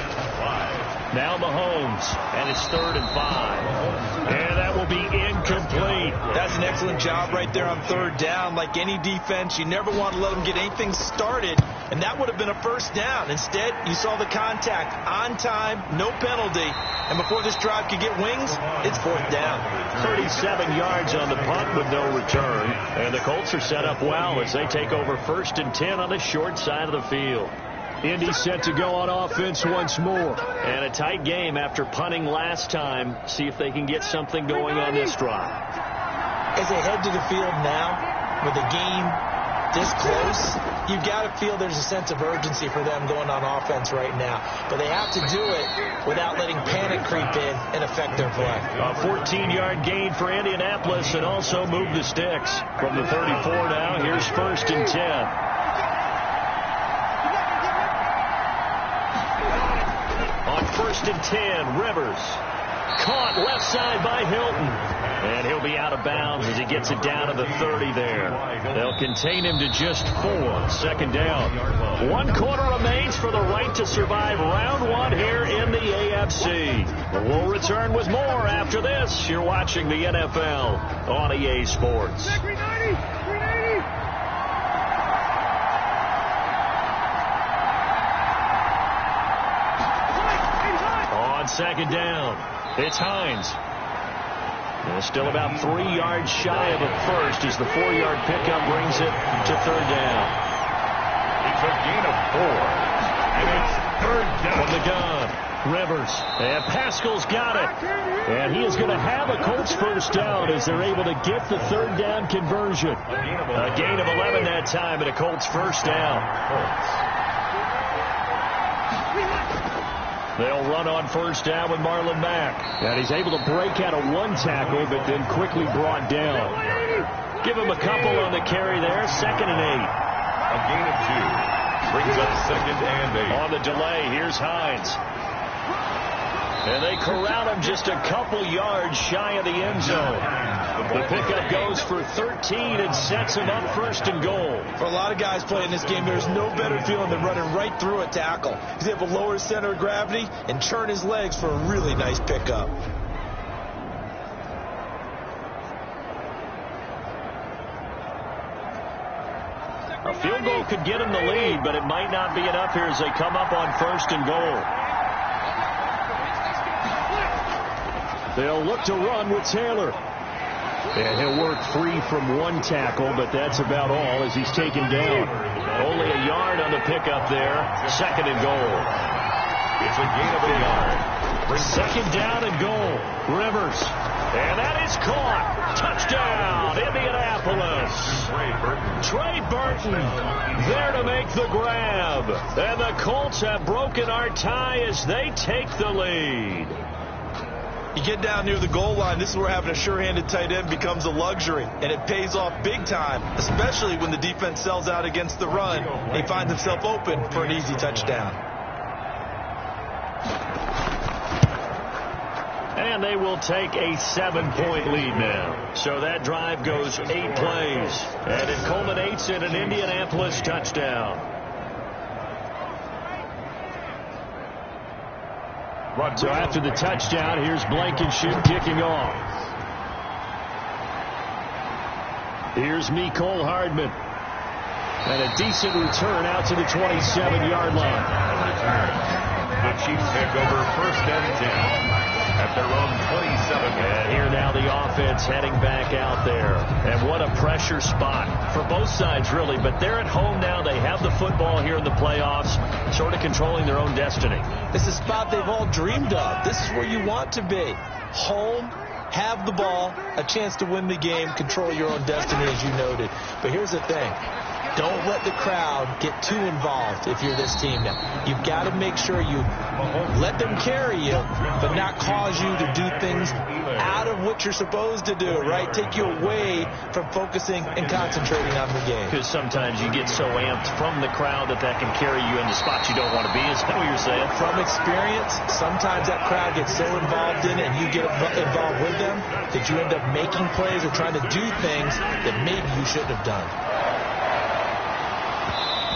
Now Mahomes, and it's 3rd and 5. And that will be incomplete. That's an excellent job right there on 3rd down. Like any defense, you never want to let them get anything started, and that would have been a 1st down. Instead, you saw the contact on time, no penalty, and before this drive could get wings, it's 4th down. 37 yards on the punt with no return, and the Colts are set up well as they take over 1st and 10 on the short side of the field. Indy set to go on offense once more. And a tight game after punting last time. See if they can get something going on this drive. As they head to the field now, with the game this close, you've got to feel there's a sense of urgency for them going on offense right now. But they have to do it without letting panic creep in and affect their play. A 14-yard gain for Indianapolis and also move the sticks. From the 34 now, here's 1st and 10. On 1st and 10, Rivers. Caught left side by Hilton. And he'll be out of bounds as he gets it down to the 30 there. They'll contain him to just 4. 2nd down. 1 quarter remains for the right to survive round 1 here in the AFC. We'll return with more after this. You're watching the NFL on EA Sports. On 2nd down, it's Hines. And still about 3 yards shy of a 1st as the 4-yard pickup brings it to 3rd down. It's a gain of 4. And it's 3rd down. From the gun, Rivers. And Pascal's got it. And he is going to have a Colts 1st down as they're able to get the 3rd down conversion. A gain of 11 that time and a Colts 1st down. They'll run on 1st down with Marlon Mack. And he's able to break out of 1 tackle, but then quickly brought down. Give him a couple on the carry there. 2nd and 8. A gain of 2. Brings up 2nd and 8. On the delay, here's Hines. And they corral him just a couple yards shy of the end zone. The pickup goes for 13 and sets him up 1st and goal. For a lot of guys playing this game, there's no better feeling than running right through a tackle. He's able to lower his center of gravity and turn his legs for a really nice pickup. A field goal could get him the lead, but it might not be enough here as they come up on 1st and goal. They'll look to run with Taylor. And he'll work free from 1 tackle, but that's about all as he's taken down. Only a yard on the pickup there. 2nd and goal. It's a gain of a yard. 2nd down and goal. Rivers. And that is caught. Touchdown, Indianapolis. Trey Burton there to make the grab. And the Colts have broken our tie as they take the lead. You get down near the goal line, this is where having a sure-handed tight end becomes a luxury, and it pays off big time, especially when the defense sells out against the run. He finds himself open for an easy touchdown. And they will take a 7-point lead now. So that drive goes 8 plays, and it culminates in an Indianapolis touchdown. So after the touchdown, here's Blankenship kicking off. Here's Mecole Hardman. And a decent return out to the 27-yard line. The Chiefs take over 1st and 10 at their own 27. And here now the offense heading back out there. And what a pressure spot for both sides, really. But they're at home now. They have the football here in the playoffs, sort of controlling their own destiny. This is a spot they've all dreamed of. This is where you want to be. Home, have the ball, a chance to win the game, control your own destiny, as you noted. But here's the thing. Don't let the crowd get too involved if you're this team now. You've got to make sure you let them carry you, but not cause you to do things out of what you're supposed to do, right? Take you away from focusing and concentrating on the game. Because sometimes you get so amped from the crowd that can carry you into spots you don't want to be. Is that what you're saying? From experience, sometimes that crowd gets so involved in it and you get involved with them that you end up making plays or trying to do things that maybe you shouldn't have done.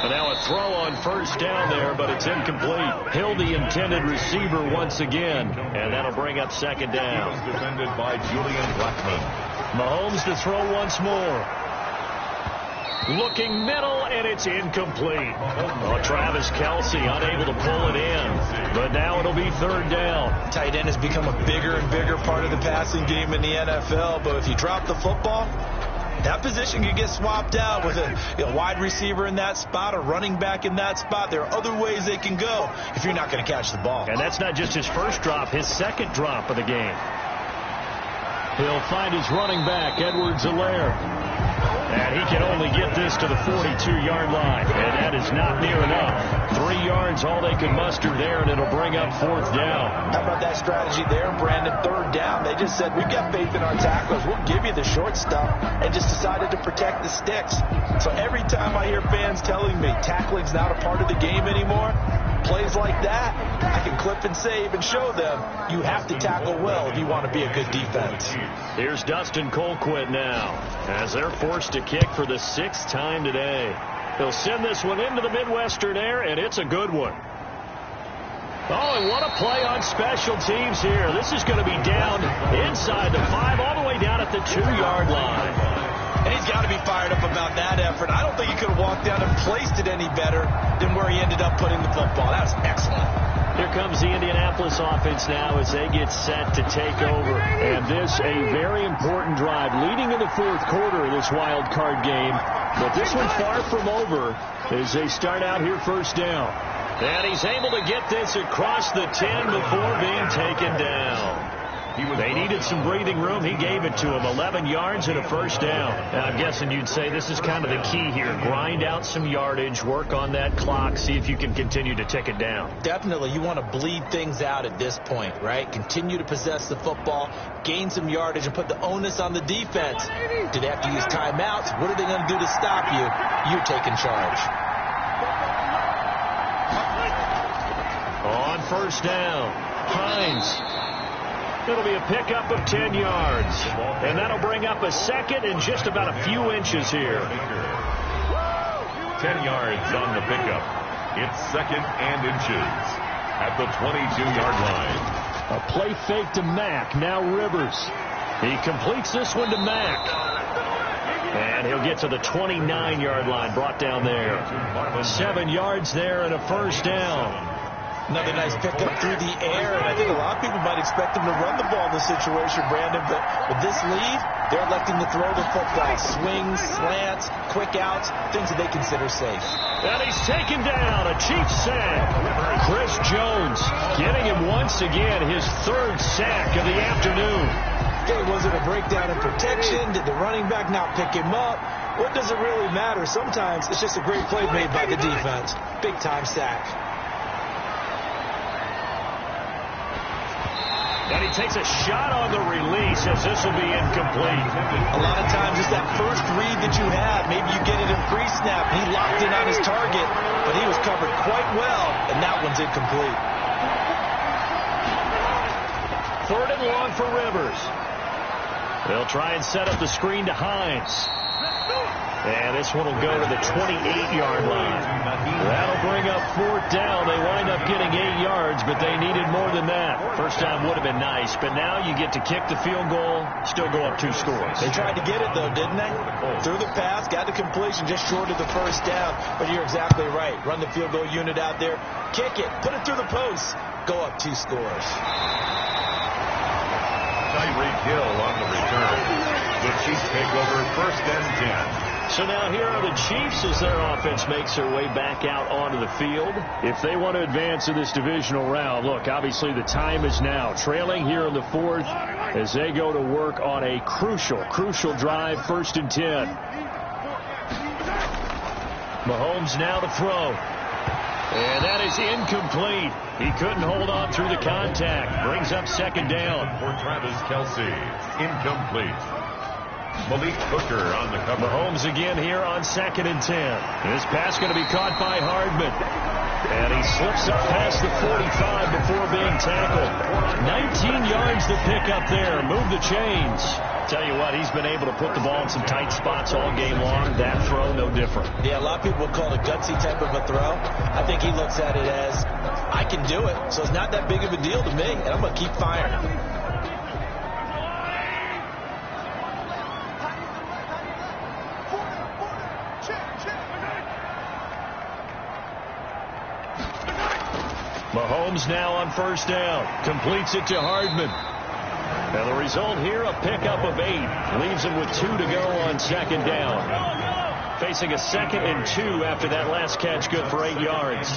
And now a throw on 1st down there, but it's incomplete. Hill, the intended receiver once again, and that'll bring up 2nd down. Defended by Julian Blackman. Mahomes to throw once more. Looking middle, and it's incomplete. Oh, Travis Kelce unable to pull it in, but now it'll be 3rd down. Tight end has become a bigger and bigger part of the passing game in the NFL, but if you drop the football, that position could get swapped out with a wide receiver in that spot, a running back in that spot. There are other ways they can go if you're not going to catch the ball. And that's not just his first drop, his 2nd drop of the game. He'll find his running back, Edwards-Helaire. And he can only get this to the 42-yard line. And that is not near enough. 3 yards, all they can muster there, and it'll bring up 4th down. How about that strategy there, Brandon? 3rd down. They just said, we've got faith in our tacklers. We'll give you the short stuff, and just decided to protect the sticks. So every time I hear fans telling me tackling's not a part of the game anymore, plays like that, I can clip and save and show them you have to tackle well if you want to be a good defense. Here's Dustin Colquitt now as they're forced to kick for the 6th time today. They'll send this one into the Midwestern air, and it's a good one. Oh, and what a play on special teams here. This is going to be down inside the 5, all the way down at the 2-yard line. And he's got to be fired up about that effort. I don't think he could have walked down and placed it any better than where he ended up putting the football. That was excellent. Here comes the Indianapolis offense now as they get set to take over. And this a very important drive leading in the 4th quarter of this wild card game. But this one far from over as they start out here 1st down. And he's able to get this across the 10 before being taken down. They needed some breathing room. He gave it to him. 11 yards and a 1st down. Now, I'm guessing you'd say this is kind of the key here. Grind out some yardage, work on that clock, see if you can continue to tick it down. Definitely. You want to bleed things out at this point, right? Continue to possess the football, gain some yardage, and put the onus on the defense. Do they have to use timeouts? What are they going to do to stop you? You're taking charge. On 1st down, Hines. It'll be a pickup of 10 yards. And that'll bring up a 2nd and just about a few inches here. 10 yards on the pickup. It's 2nd and inches at the 22-yard line. A play fake to Mack. Now Rivers. He completes this one to Mack. And he'll get to the 29-yard line, brought down there. 7 yards there and a 1st down. Another nice pickup through the air, and I think a lot of people might expect him to run the ball in this situation, Brandon, but with this lead, they're electing to throw the football. Swings, slants, quick outs, things that they consider safe. And he's taken down, a Chiefs sack. Chris Jones getting him once again, his third sack of the afternoon. Okay, was it a breakdown in protection? Did the running back not pick him up? What does it really matter? Sometimes it's just a great play made by the defense. Big-time sack. And he takes a shot on the release as this will be incomplete. A lot of times it's that first read that you have. Maybe you get it in pre-snap. He locked in on his target, but he was covered quite well, and that one's incomplete. Third and long for Rivers. They'll try and set up the screen to Hines. And this one will go to the 28-yard line. That'll bring up fourth down. They wind up getting 8 yards, but they needed more than that. First time would have been nice, but now you get to kick the field goal, still go up 2 scores. They tried to get it, though, didn't they? Threw the pass, got the completion just short of the first down. But you're exactly right. Run the field goal unit out there, kick it, put it through the post, go up 2 scores. Tyreek Hill on the return. The Chiefs take over first and 10. So now here are the Chiefs as their offense makes their way back out onto the field. If they want to advance in this divisional round, look, obviously the time is now. Trailing here in the fourth as they go to work on a crucial drive, first and 10. Mahomes now to throw. And that is incomplete. He couldn't hold on through the contact. Brings up second down. For Travis Kelce, incomplete. Malik Hooker on the cover. Mahomes again here on second and 10. This pass going to be caught by Hardman. And he slips up past the 45 before being tackled. 19 yards to pick up there. Move the chains. Tell you what, he's been able to put the ball in some tight spots all game long. That throw, no different. Yeah, a lot of people would call it a gutsy type of a throw. I think he looks at it as, I can do it, so it's not that big of a deal to me, and I'm going to keep firing. Mahomes now on first down. Completes it to Hardman. And the result here, a pickup of 8. Leaves him with 2 to go on second down. Facing a second and 2 after that last catch, good for 8 yards.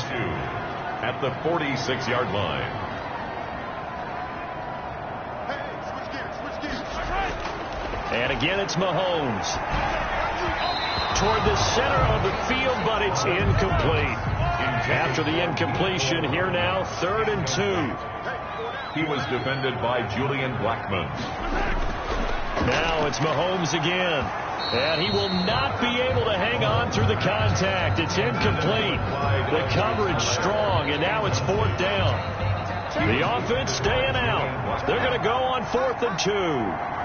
At the 46-yard line. And again, it's Mahomes. Toward the center of the field, but it's incomplete. After the incompletion, here now, 3rd and 2. He was defended by Julian Blackmon. Now it's Mahomes again. And he will not be able to hang on through the contact. It's incomplete. The coverage strong, and now it's 4th down. The offense staying out. They're going to go on 4th and 2.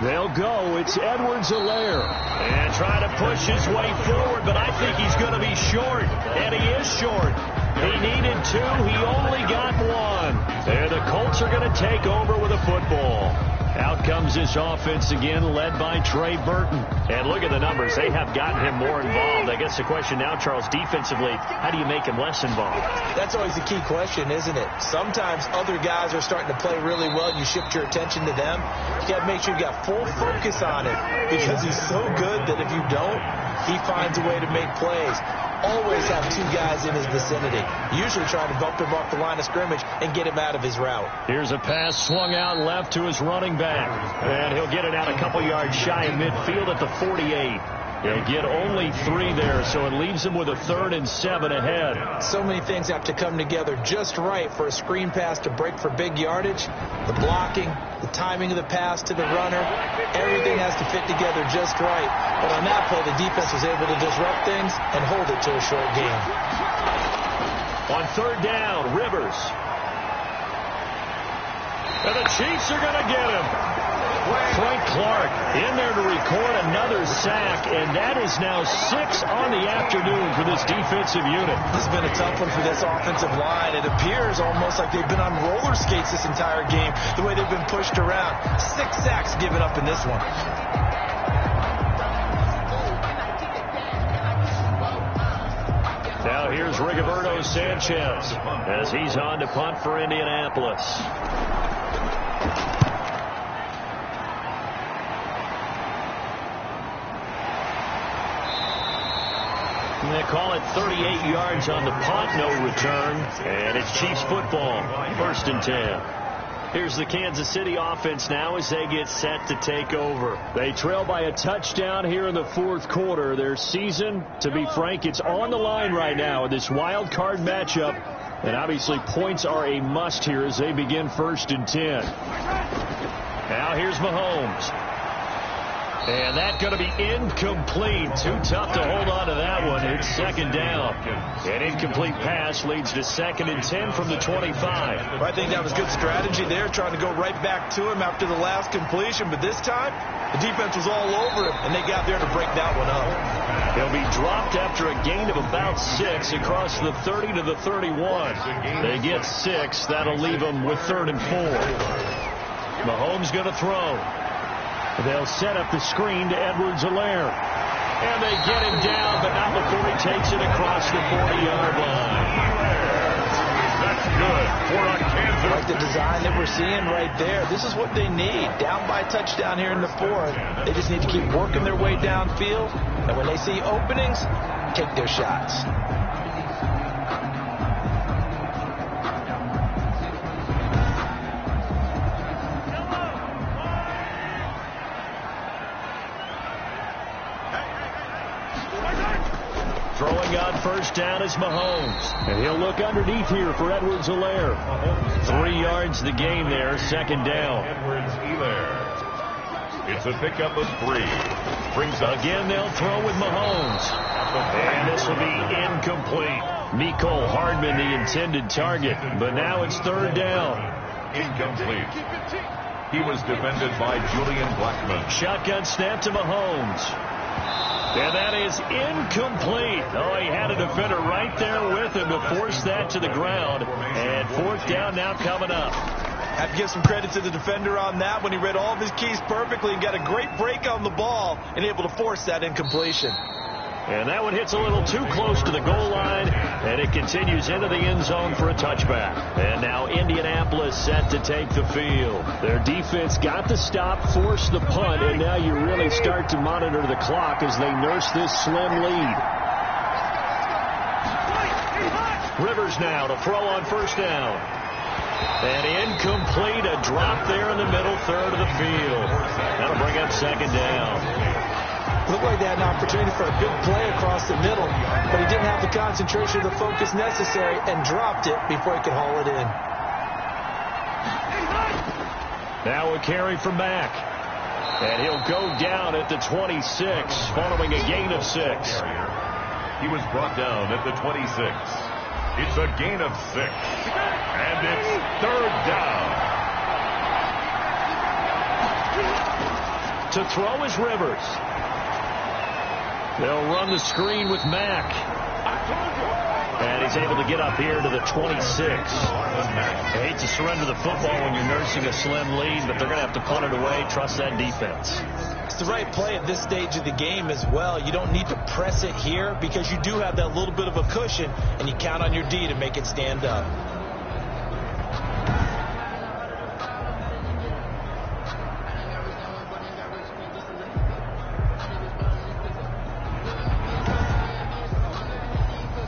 They'll go. It's Edwards-Helaire. And trying to push his way forward, but I think he's going to be short. And he is short. He needed 2. He only got 1. And the Colts are going to take over with a football. Out comes this offense again, led by Trey Burton. And look at the numbers. They have gotten him more involved. I guess the question now, Charles, defensively, how do you make him less involved? That's always the key question, isn't it? Sometimes other guys are starting to play really well. You shift your attention to them. You got to make sure you got full focus on it because he's so good that if you don't, he finds a way to make plays. Always have 2 guys in his vicinity. Usually trying to bump him off the line of scrimmage and get him out of his route. Here's a pass swung out left to his running back. And he'll get it out a couple yards shy of midfield at the 48. He'll get only 3 there, so it leaves him with a 3rd and 7 ahead. So many things have to come together just right for a screen pass to break for big yardage. The blocking, the timing of the pass to the runner, everything has to fit together just right. But on that play, the defense was able to disrupt things and hold it to a short gain. On 3rd down, Rivers. And the Chiefs are going to get him. Frank Clark in there to record another sack, and that is now 6 on the afternoon for this defensive unit. This has been a tough one for this offensive line. It appears almost like they've been on roller skates this entire game, the way they've been pushed around. 6 sacks given up in this one. Now here's Rigoberto Sanchez as he's on to punt for Indianapolis. They call it 38 yards on the punt, no return, and it's Chiefs football, 1st and 10. Here's the Kansas City offense now as they get set to take over. They trail by a touchdown here in the 4th quarter. Their season, to be frank, it's on the line right now in this wild card matchup. And obviously points are a must here as they begin 1st and 10. Now here's Mahomes. And that's going to be incomplete. Too tough to hold on to that one. It's 2nd down. An incomplete pass leads to 2nd and 10 from the 25. Well, I think that was good strategy there, trying to go right back to him after the last completion. But this time, the defense was all over him, and they got there to break that one up. He'll be dropped after a gain of about 6 across the 30 to the 31. They get 6. That'll leave them with 3rd and 4. Mahomes going to throw. They'll set up the screen to Edwards-Helaire. And they get him down, but not before he takes it across the 40-yard line. That's good for a Kansas. Like the design that we're seeing right there. This is what they need. Down by a touchdown here in the 4th. They just need to keep working their way downfield. And when they see openings, take their shots. Throwing on 1st down is Mahomes. And he'll look underneath here for Edwards-Helaire. 3 yards the gain there, 2nd down. Edwards-Helaire. It's a pickup of 3. Brings up again, they'll throw with Mahomes. And this will be incomplete. Mecole Hardman, the intended target. But now it's 3rd down. Incomplete. He was defended by Julian Blackmon. Shotgun snap to Mahomes. And that is incomplete. Oh, he had a defender right there with him to force that to the ground. And 4th down now coming up. Have to give some credit to the defender on that when he read all of his keys perfectly and got a great break on the ball and able to force that incompletion. And that one hits a little too close to the goal line, and it continues into the end zone for a touchback. And now Indianapolis set to take the field. Their defense got the stop, forced the punt, and now you really start to monitor the clock as they nurse this slim lead. Rivers now to throw on 1st down. And incomplete, a drop there in the middle 3rd of the field. That'll bring up 2nd down. Looked like they had an opportunity for a big play across the middle, but he didn't have the concentration or the focus necessary and dropped it before he could haul it in. Now a carry from Mack. And he'll go down at the 26 following a gain of 6. He was brought down at the 26. It's a gain of 6. And it's 3rd down. To throw is Rivers. They'll run the screen with Mack. And he's able to get up here to the 26. I hate to surrender the football when you're nursing a slim lead, but they're going to have to punt it away, trust that defense. It's the right play at this stage of the game as well. You don't need to press it here because you do have that little bit of a cushion, and you count on your D to make it stand up.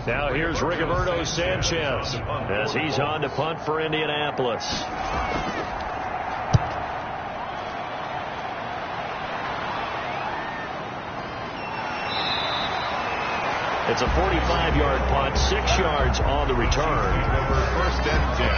Now here's Rigoberto Sanchez as he's on to punt for Indianapolis. It's a 45-yard punt, 6 yards on the return. 1st and 10.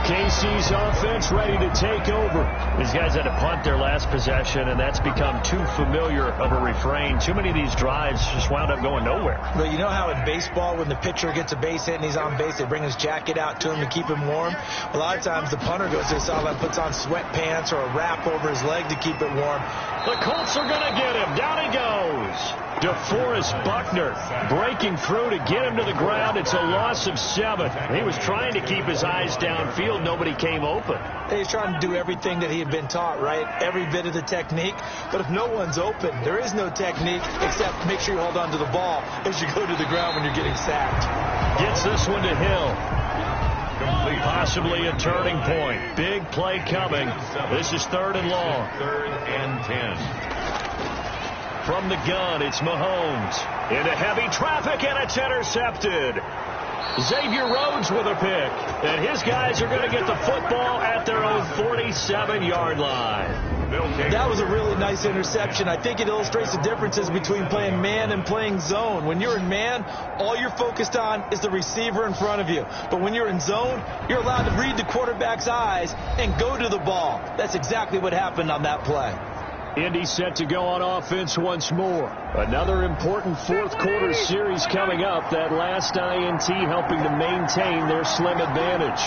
KC's offense ready to take over. These guys had to punt their last possession, and that's become too familiar of a refrain. Too many of these drives just wound up going nowhere. Well, you know how in baseball, when the pitcher gets a base hit and he's on base, they bring his jacket out to him to keep him warm? A lot of times the punter goes to the sideline, puts on sweatpants or a wrap over his leg to keep it warm. The Colts are going to get him. Down he goes. DeForest Buckner breaking through to get him to the ground. It's a loss of 7. He was trying to keep his eyes downfield. field, nobody came open. He's trying to do everything that he had been taught, right? Every bit of the technique. But if no one's open, there is no technique except make sure you hold on to the ball as you go to the ground when you're getting sacked. Gets this one to Hill. Complete. Possibly a turning point. Big play coming. This is 3rd and long. 3rd and 10. From the gun, it's Mahomes. Into heavy traffic, and it's intercepted. Xavier Rhodes with a pick. And his guys are going to get the football at their own 47-yard line. That was a really nice interception. I think it illustrates the differences between playing man and playing zone. When you're in man, all you're focused on is the receiver in front of you. But when you're in zone, you're allowed to read the quarterback's eyes and go to the ball. That's exactly what happened on that play. Indy set to go on offense once more. Another important 4th quarter series coming up. That last INT helping to maintain their slim advantage.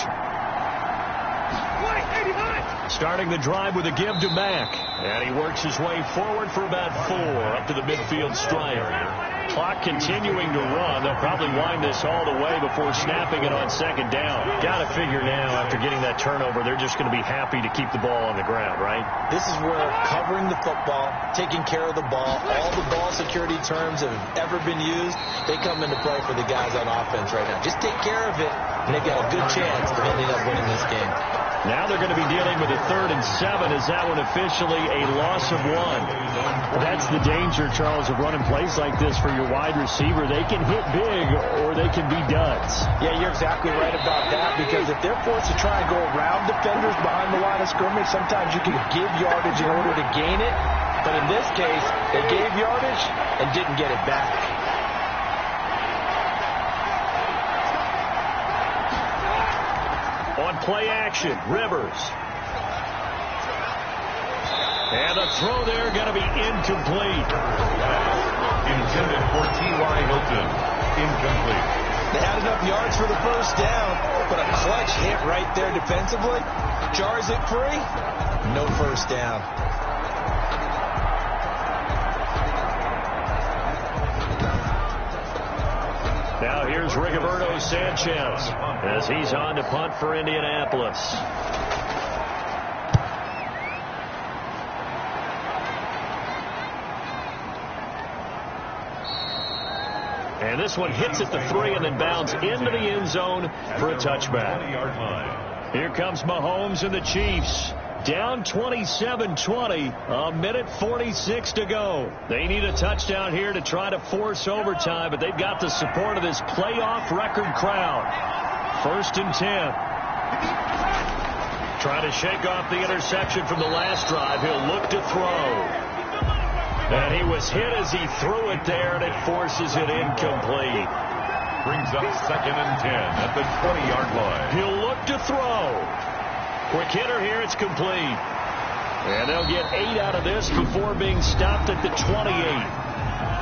Starting the drive with a give to Mack. And he works his way forward for about 4 up to the midfield stripe. Clock continuing to run. They'll probably wind this all the way before snapping it on 2nd down. Got to figure now, after getting that turnover, they're just going to be happy to keep the ball on the ground, right? This is where covering the football, taking care of the ball, all the ball security terms that have ever been used, they come into play for the guys on offense right now. Just take care of it, and they've got a good chance of ending up winning this game. Now they're going to be dealing with a 3rd and 7. Is that one officially a loss of 1? That's the danger, Charles, of running plays like this for your wide receiver. They can hit big or they can be duds. Yeah, you're exactly right about that, because if they're forced to try and go around defenders behind the line of scrimmage, sometimes you can give yardage in order to gain it. But in this case, they gave yardage and didn't get it back. On play action, Rivers. And a throw there going to be incomplete. Intended for T.Y. Hilton. Incomplete. They had enough yards for the 1st down, but a clutch hit right there defensively. Jars it free. No 1st down. Now here's Rigoberto Sanchez as he's on to punt for Indianapolis. And this one hits at the 3 and then bounds into the end zone for a touchback. Here comes Mahomes and the Chiefs. Down 27-20, a minute 46 to go. They need a touchdown here to try to force overtime, but they've got the support of this playoff record crowd. 1st and 10. Trying to shake off the interception from the last drive. He'll look to throw. And he was hit as he threw it there, and it forces it incomplete. Brings up 2nd and 10 at the 20-yard line. He'll look to throw. Quick hitter here, it's complete. And they'll get 8 out of this before being stopped at the 28.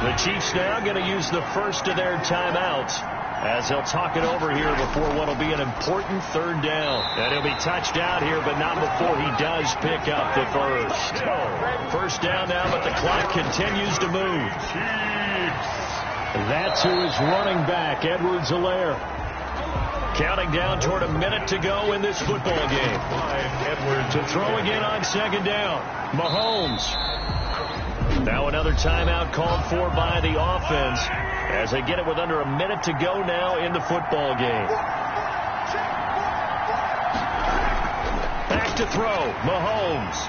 The Chiefs now going to use the first of their timeouts as they'll talk it over here before what will be an important 3rd down. And he'll be touched out here, but not before he does pick up the first. 1st down now, but the clock continues to move. That's who is running back, Edwards-Helaire. Counting down toward a minute to go in this football game. Edwards to throw again on 2nd down. Mahomes. Now another timeout called for by the offense as they get it with under a minute to go now in the football game. Back to throw. Mahomes.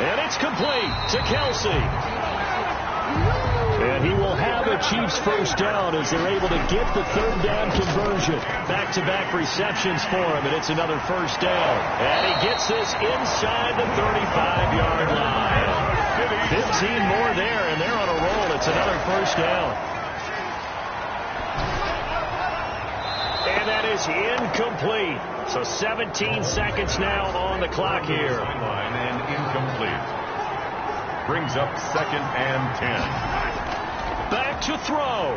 And it's complete to Kelsey. And he will have a Chiefs 1st down as they're able to get the 3rd down conversion. Back-to-back receptions for him, and it's another 1st down. And he gets this inside the 35-yard line. 15 more there, and they're on a roll. It's another 1st down. And that is incomplete. So 17 seconds now on the clock here. And incomplete. Brings up 2nd and 10. Back to throw.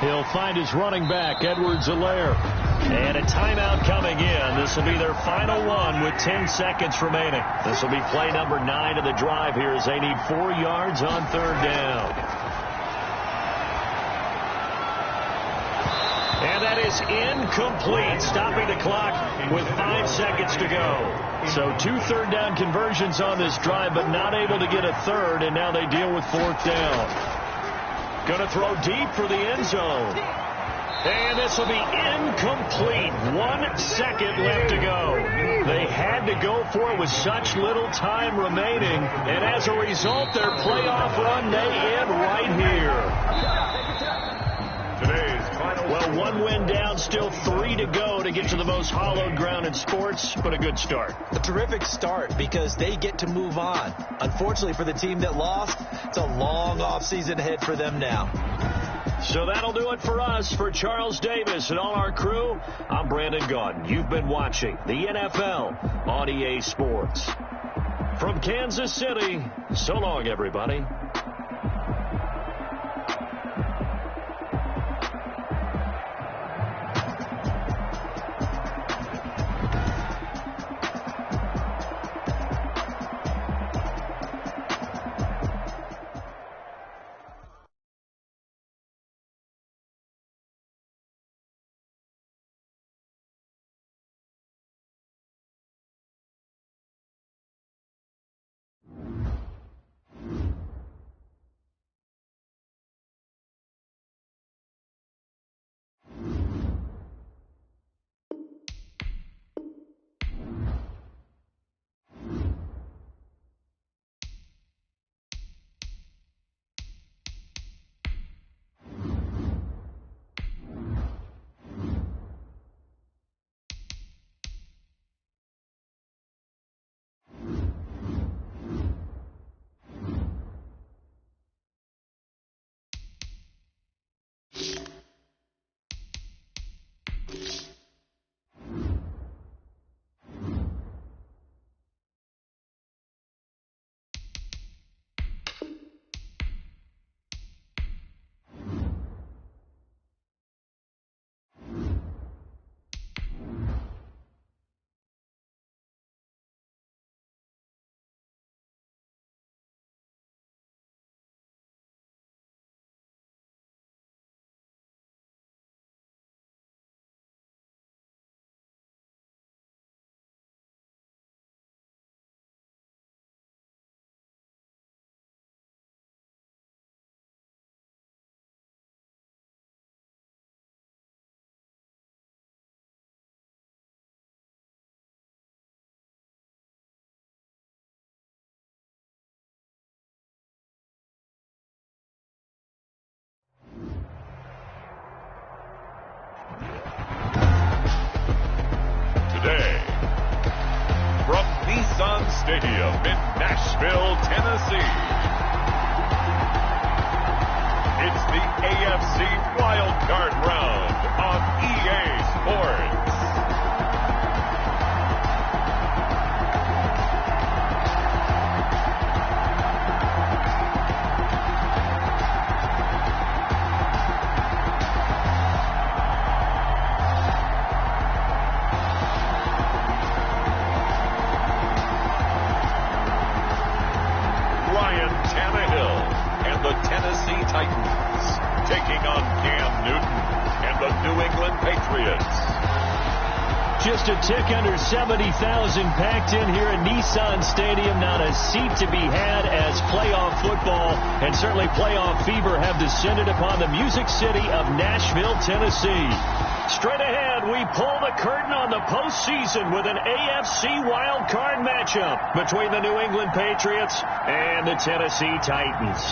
He'll find his running back, Edwards-Helaire. And a timeout coming in. This will be their final one with 10 seconds remaining. This will be play number 9 of the drive here as they need 4 yards on 3rd down. And that is incomplete, stopping the clock with 5 seconds to go. So 2 third-down conversions on this drive, but not able to get a third, and now they deal with 4th down. Going to throw deep for the end zone. And this will be incomplete. 1 second left to go. They had to go for it with such little time remaining. And as a result, their playoff run may end right here. Today's final. Well, 1 win down, still 3 to go to get to the most hallowed ground in sports, but a good start. A terrific start because they get to move on. Unfortunately for the team that lost, it's a long offseason ahead for them now. So that'll do it for us. For Charles Davis and all our crew, I'm Brandon Gaudin. You've been watching the NFL on EA Sports. From Kansas City, so long, everybody. Stadium in Nashville, Tennessee. It's the AFC Wild Card Round on EA Sports. Just a tick under 70,000 packed in here at Nissan Stadium. Not a seat to be had as playoff football and certainly playoff fever have descended upon the Music City of Nashville, Tennessee. Straight ahead, we pull the curtain on the postseason with an AFC wild card matchup between the New England Patriots and the Tennessee Titans.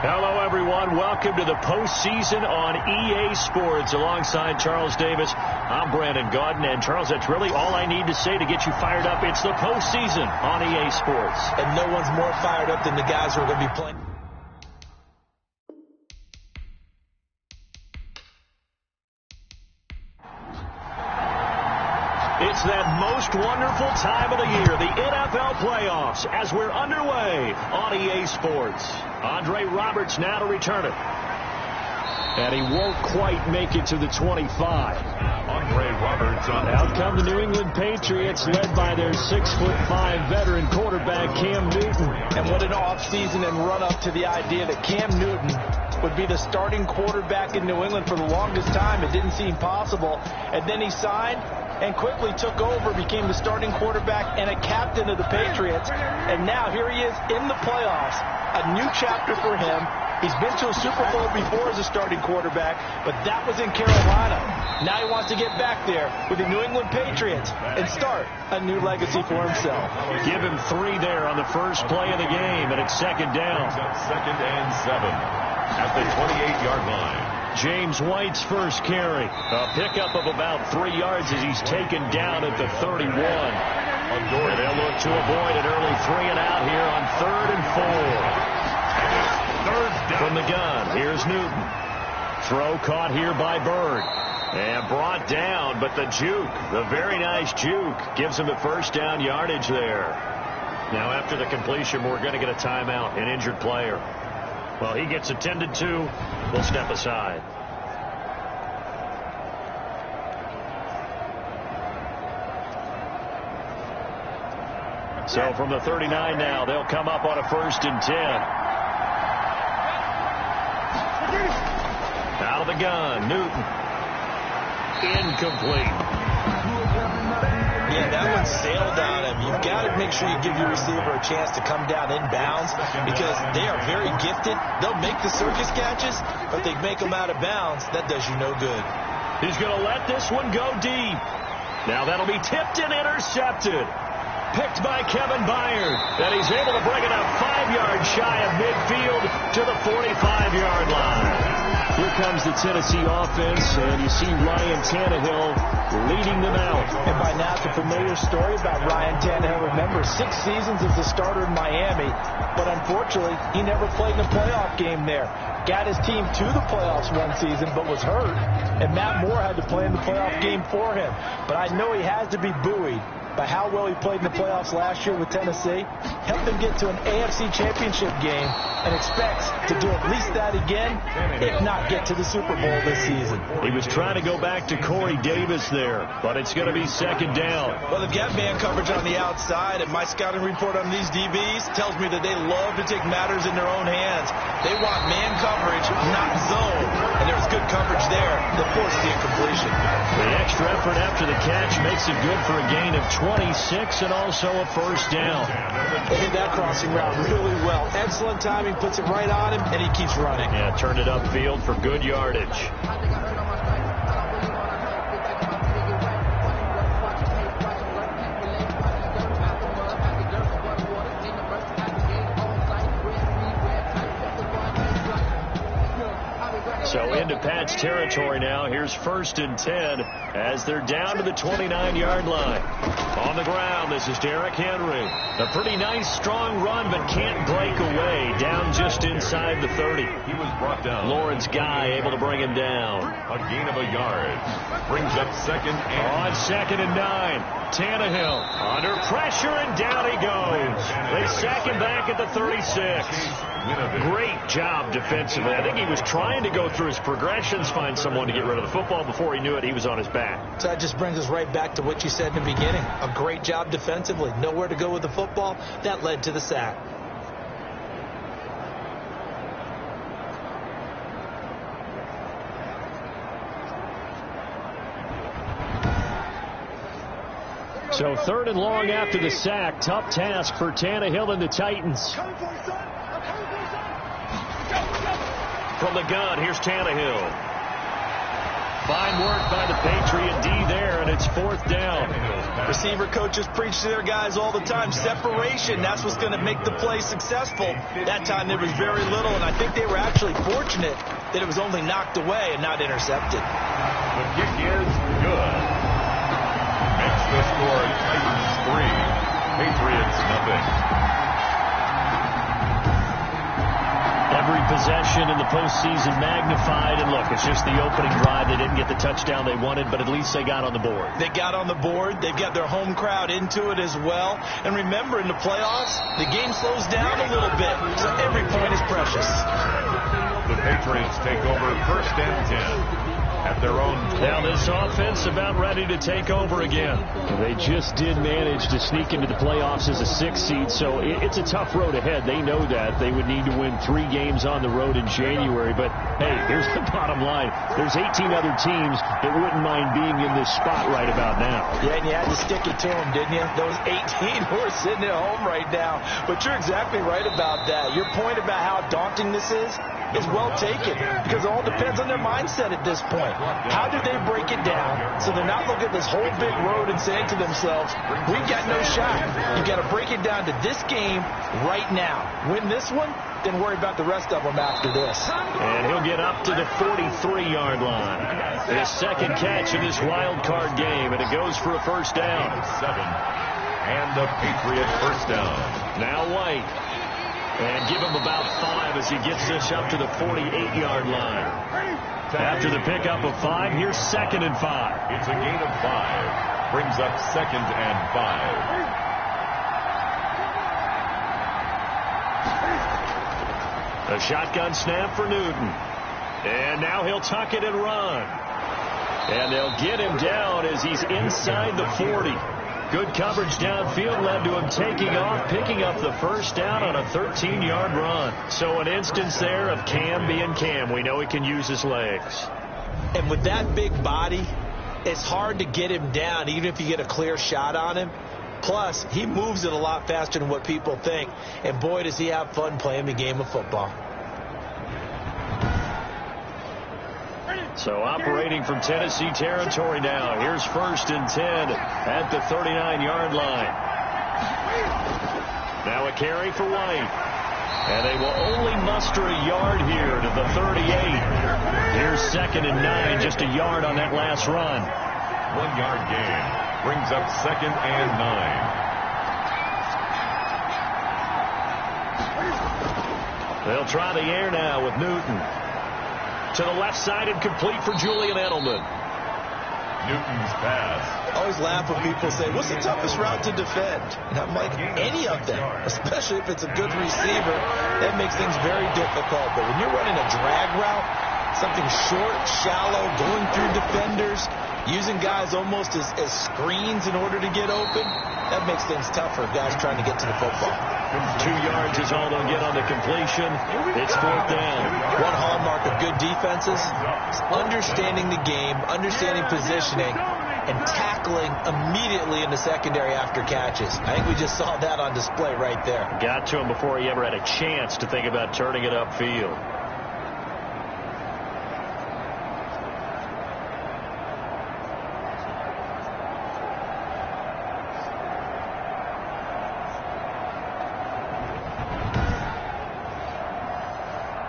Hello, everyone. Welcome to the postseason on EA Sports. Alongside Charles Davis, I'm Brandon Gaudin. And, Charles, that's really all I need to say to get you fired up. It's the postseason on EA Sports. And no one's more fired up than the guys who are going to be playing. It's that most wonderful time of the year, the NFL playoffs, as we're underway on EA Sports. Andre Roberts now to return it. And he won't quite make it to the 25. Andre Roberts on Out come the New England Patriots, led by their 6'5" veteran quarterback, Cam Newton. And what an offseason and run-up to the idea that Cam Newton would be the starting quarterback in New England for the longest time. It didn't seem possible. And then he signed and quickly took over, became the starting quarterback and a captain of the Patriots. And now here he is in the playoffs. A new chapter for him. He's been to a Super Bowl before as a starting quarterback, but that was in Carolina. Now he wants to get back there with the New England Patriots and start a new legacy for himself. Give him 3 there on the first play of the game, and it's second down. second and 7 at the 28-yard line. James White's first carry. A pickup of about 3 yards as he's taken down at the 31. And they'll look to avoid an early 3 and out here on 3rd and 4. From the gun, here's Newton. Throw caught here by Bird. And brought down, but the juke, the very nice juke, gives him a first down yardage there. Now after the completion, we're going to get a timeout, an injured player. Well, he gets attended to. We'll step aside. So from the 39 now, they'll come up on a 1st and 10. Out of the gun, Newton. Incomplete. Yeah, that one sailed on him. You've got to make sure you give your receiver a chance to come down inbounds because they are very gifted. They'll make the circus catches, but they make them out of bounds. That does you no good. He's going to let this one go deep. Now that'll be tipped and intercepted. Picked by Kevin Byard. And he's able to bring it up 5 yards shy of midfield to the 45-yard line. Here comes the Tennessee offense, and you see Ryan Tannehill leading them out. And by now, it's a familiar story about Ryan Tannehill. Remember, 6 seasons as a starter in Miami, but unfortunately, he never played in a playoff game there. Got his team to the playoffs one season, but was hurt, and Matt Moore had to play in the playoff game for him. But I know he has to be buoyed by how well he played in the playoffs last year with Tennessee. Helped them get to an AFC championship game and expects to do at least that again, if not get to the Super Bowl this season. He was trying to go back to Corey Davis there, but it's going to be second down. Well, they've got man coverage on the outside, and my scouting report on these DBs tells me that they love to take matters in their own hands. They want man coverage, not zone, and there's good coverage there that forced the incompletion. The extra effort after the catch makes it good for a gain of 26 and also a first down. They did that crossing route really well. Excellent timing, puts it right on him, and he keeps running. Yeah, turned it upfield for good yardage. So into Pat's territory now. Here's 1st and 10 as they're down to the 29-yard line. On the ground, this is Derrick Henry. A pretty nice, strong run, but can't break away. Down just inside the 30. He was brought down. Lawrence Guy able to bring him down. A gain of a yard. Brings up 2nd and... On 2nd and 9. Tannehill under pressure, and down he goes. They sack him back at the 36. Great job defensively. I think he was trying to go through his progressions, find someone to get rid of the football. Before he knew it, he was on his back. So that just brings us right back to what you said in the beginning. A great job defensively. Nowhere to go with the football. That led to the sack. So 3rd and long after the sack. Tough task for Tannehill and the Titans. From the gun, here's Tannehill. Fine work by the Patriot D there, and it's 4th down. Receiver coaches preach to their guys all the time. Separation, that's what's going to make the play successful. That time there was very little, and I think they were actually fortunate that it was only knocked away and not intercepted. The kick is good. Makes the score Titans 3, Patriots nothing. Every possession in the postseason magnified, and look, it's just the opening drive. They didn't get the touchdown they wanted, but at least they got on the board. They got on the board. They've got their home crowd into it as well. And remember, in the playoffs, the game slows down a little bit, so every point is precious. The Patriots take over 1st and 10 at their own 20. Now this offense about ready to take over again. They just did manage to sneak into the playoffs as a 6th seed, so it's a tough road ahead. They know that. They would need to win 3 games on the road in January. But, hey, here's the bottom line. There's 18 other teams that wouldn't mind being in this spot right about now. Yeah, and you had to stick it to them, didn't you? Those 18 who are sitting at home right now. But you're exactly right about that. Your point about how daunting this is well taken, because it all depends on their mindset at this point. How do they break it down so they're not looking at this whole big road and saying to themselves, we've got no shot. You've got to break it down to this game right now. Win this one, then worry about the rest of them after this. And he'll get up to the 43-yard line. His 2nd catch in this wild card game, and it goes for a 1st down. 7, and the Patriot 1st down. Now White. And give him about 5 as he gets this up to the 48-yard line. After the pickup of 5, here's 2nd and 5. It's a gain of 5. Brings up 2nd and 5. A shotgun snap for Newton. And now he'll tuck it and run. And they'll get him down as he's inside the 40. Good coverage downfield led to him taking off, picking up the 1st down on a 13-yard run. So an instance there of Cam being Cam. We know he can use his legs. And with that big body, it's hard to get him down, even if you get a clear shot on him. Plus, he moves it a lot faster than what people think. And boy, does he have fun playing the game of football. So operating from Tennessee territory now. Here's 1st and 10 at the 39-yard line. Now a carry for White. And they will only muster a yard here to the 38. Here's 2nd and 9, just a yard on that last run. 1-yard gain. Brings up 2nd and 9. They'll try the air now with Newton. To the left side and complete for Julian Edelman. Newton's pass. I always laugh when people say, what's the toughest route to defend? And I'm like, any of them, especially if it's a good receiver. That makes things very difficult. But when you're running a drag route, something short, shallow, going through defenders, using guys almost as screens in order to get open, that makes things tougher, guys trying to get to the football. 2 yards is all they'll get on the completion. It's 4th down. One hallmark of good defenses is understanding the game, understanding positioning, and tackling immediately in the secondary after catches. I think we just saw that on display right there. Got to him before he ever had a chance to think about turning it upfield.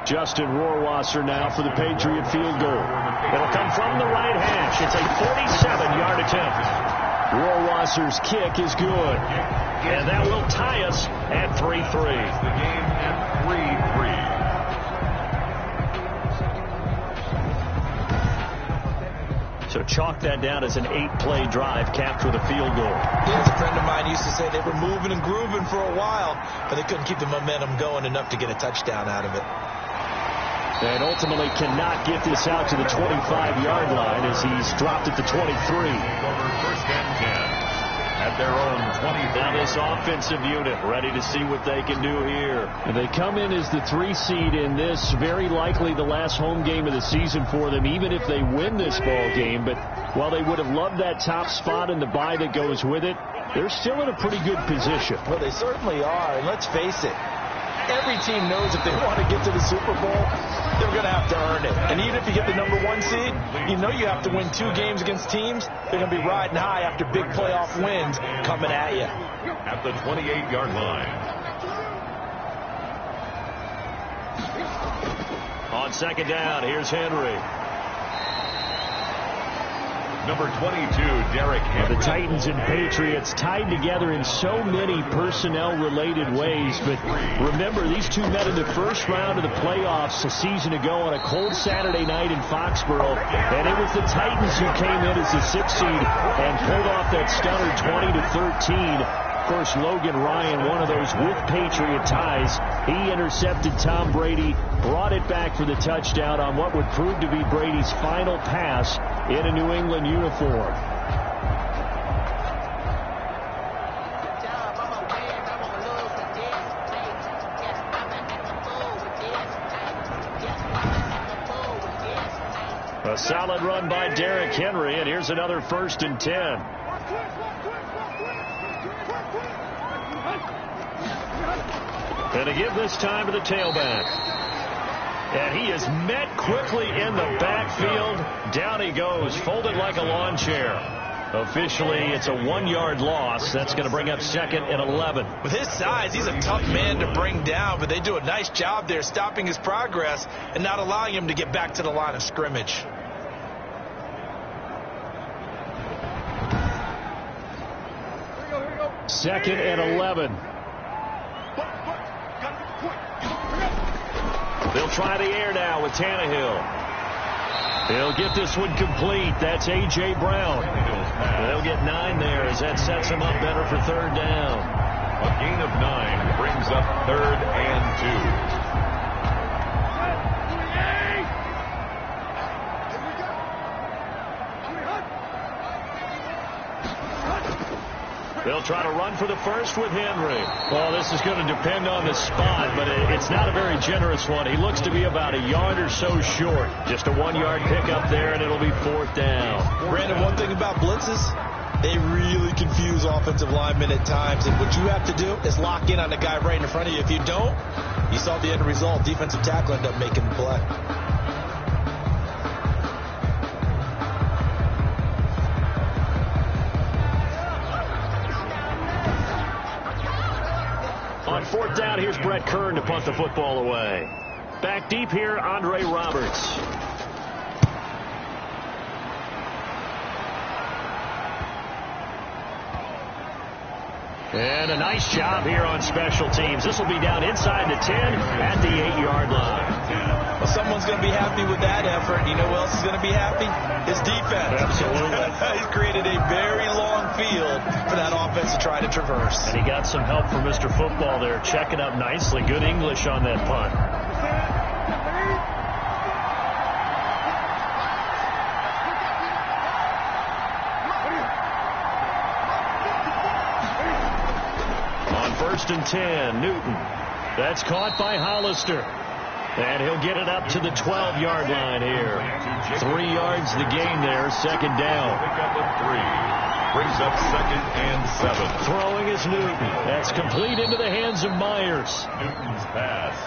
Justin Rohrwasser now for the Patriot field goal. It'll come from the right hash. It's a 47-yard attempt. Rohrwasser's kick is good. And that will tie us at 3-3. The game at 3-3. So chalk that down as an 8-play drive capped with a field goal. As a friend of mine used to say, they were moving and grooving for a while, but they couldn't keep the momentum going enough to get a touchdown out of it. And ultimately cannot get this out to the 25-yard line as he's dropped at the 23. Over 1st and 10 at their own 20. Now this offensive unit ready to see what they can do here. And they come in as the 3 seed in this, very likely the last home game of the season for them, even if they win this ball game. But while they would have loved that top spot and the bye that goes with it, they're still in a pretty good position. Well, they certainly are, and let's face it, every team knows if they want to get to the Super Bowl, they're going to have to earn it. And even if you get the number 1 seed, you know you have to win 2 games against teams. They're going to be riding high after big playoff wins coming at you. At the 28-yard line. On 2nd down, here's Henry. Number 22, Derrick Henry. The Titans and Patriots tied together in so many personnel-related ways. But remember, these two met in the first round of the playoffs a season ago on a cold Saturday night in Foxborough. And it was the Titans who came in as the 6th seed and pulled off that stunner 20-13. course, Logan Ryan, one of those with Patriot ties. He intercepted Tom Brady, brought it back for the touchdown on what would prove to be Brady's final pass in a New England uniform. A solid run by Derrick Henry, and here's another 1st and 10. And to give this time to the tailback. And he is met quickly in the backfield. Down he goes, folded like a lawn chair. Officially, it's a 1-yard loss. That's going to bring up 2nd and 11. With his size, he's a tough man to bring down, but they do a nice job there stopping his progress and not allowing him to get back to the line of scrimmage. Second and 11. They'll try the air now with Tannehill. He'll get this one complete. That's A.J. Brown. They'll get 9 there as that sets him up better for 3rd down. A gain of 9 brings up 3rd and 2. They'll try to run for the first with Henry. Well, this is going to depend on the spot, but it's not a very generous one. He looks to be about a yard or so short. Just a 1-yard pickup there, and it'll be 4th down. Brandon, one thing about blitzes, they really confuse offensive linemen at times, and what you have to do is lock in on the guy right in front of you. If you don't, you saw the end result. Defensive tackle ended up making the play. On 4th down, here's Brett Kern to punt the football away. Back deep here, Andre Roberts. And a nice job here on special teams. This will be down inside the 10 at the 8-yard line. Well, someone's going to be happy with that effort. You know who else is going to be happy? His defense. Absolutely. He's created a very long field for that offense to try to traverse. And he got some help from Mr. Football there, checking up nicely. Good English on that punt. On 1st and 10, Newton. That's caught by Hollister. And he'll get it up to the 12-yard line here. 3 yards the gain there, 2nd down. Pick up of 3. Brings up 2nd and 7. Throwing is Newton. That's complete into the hands of Myers. Newton's pass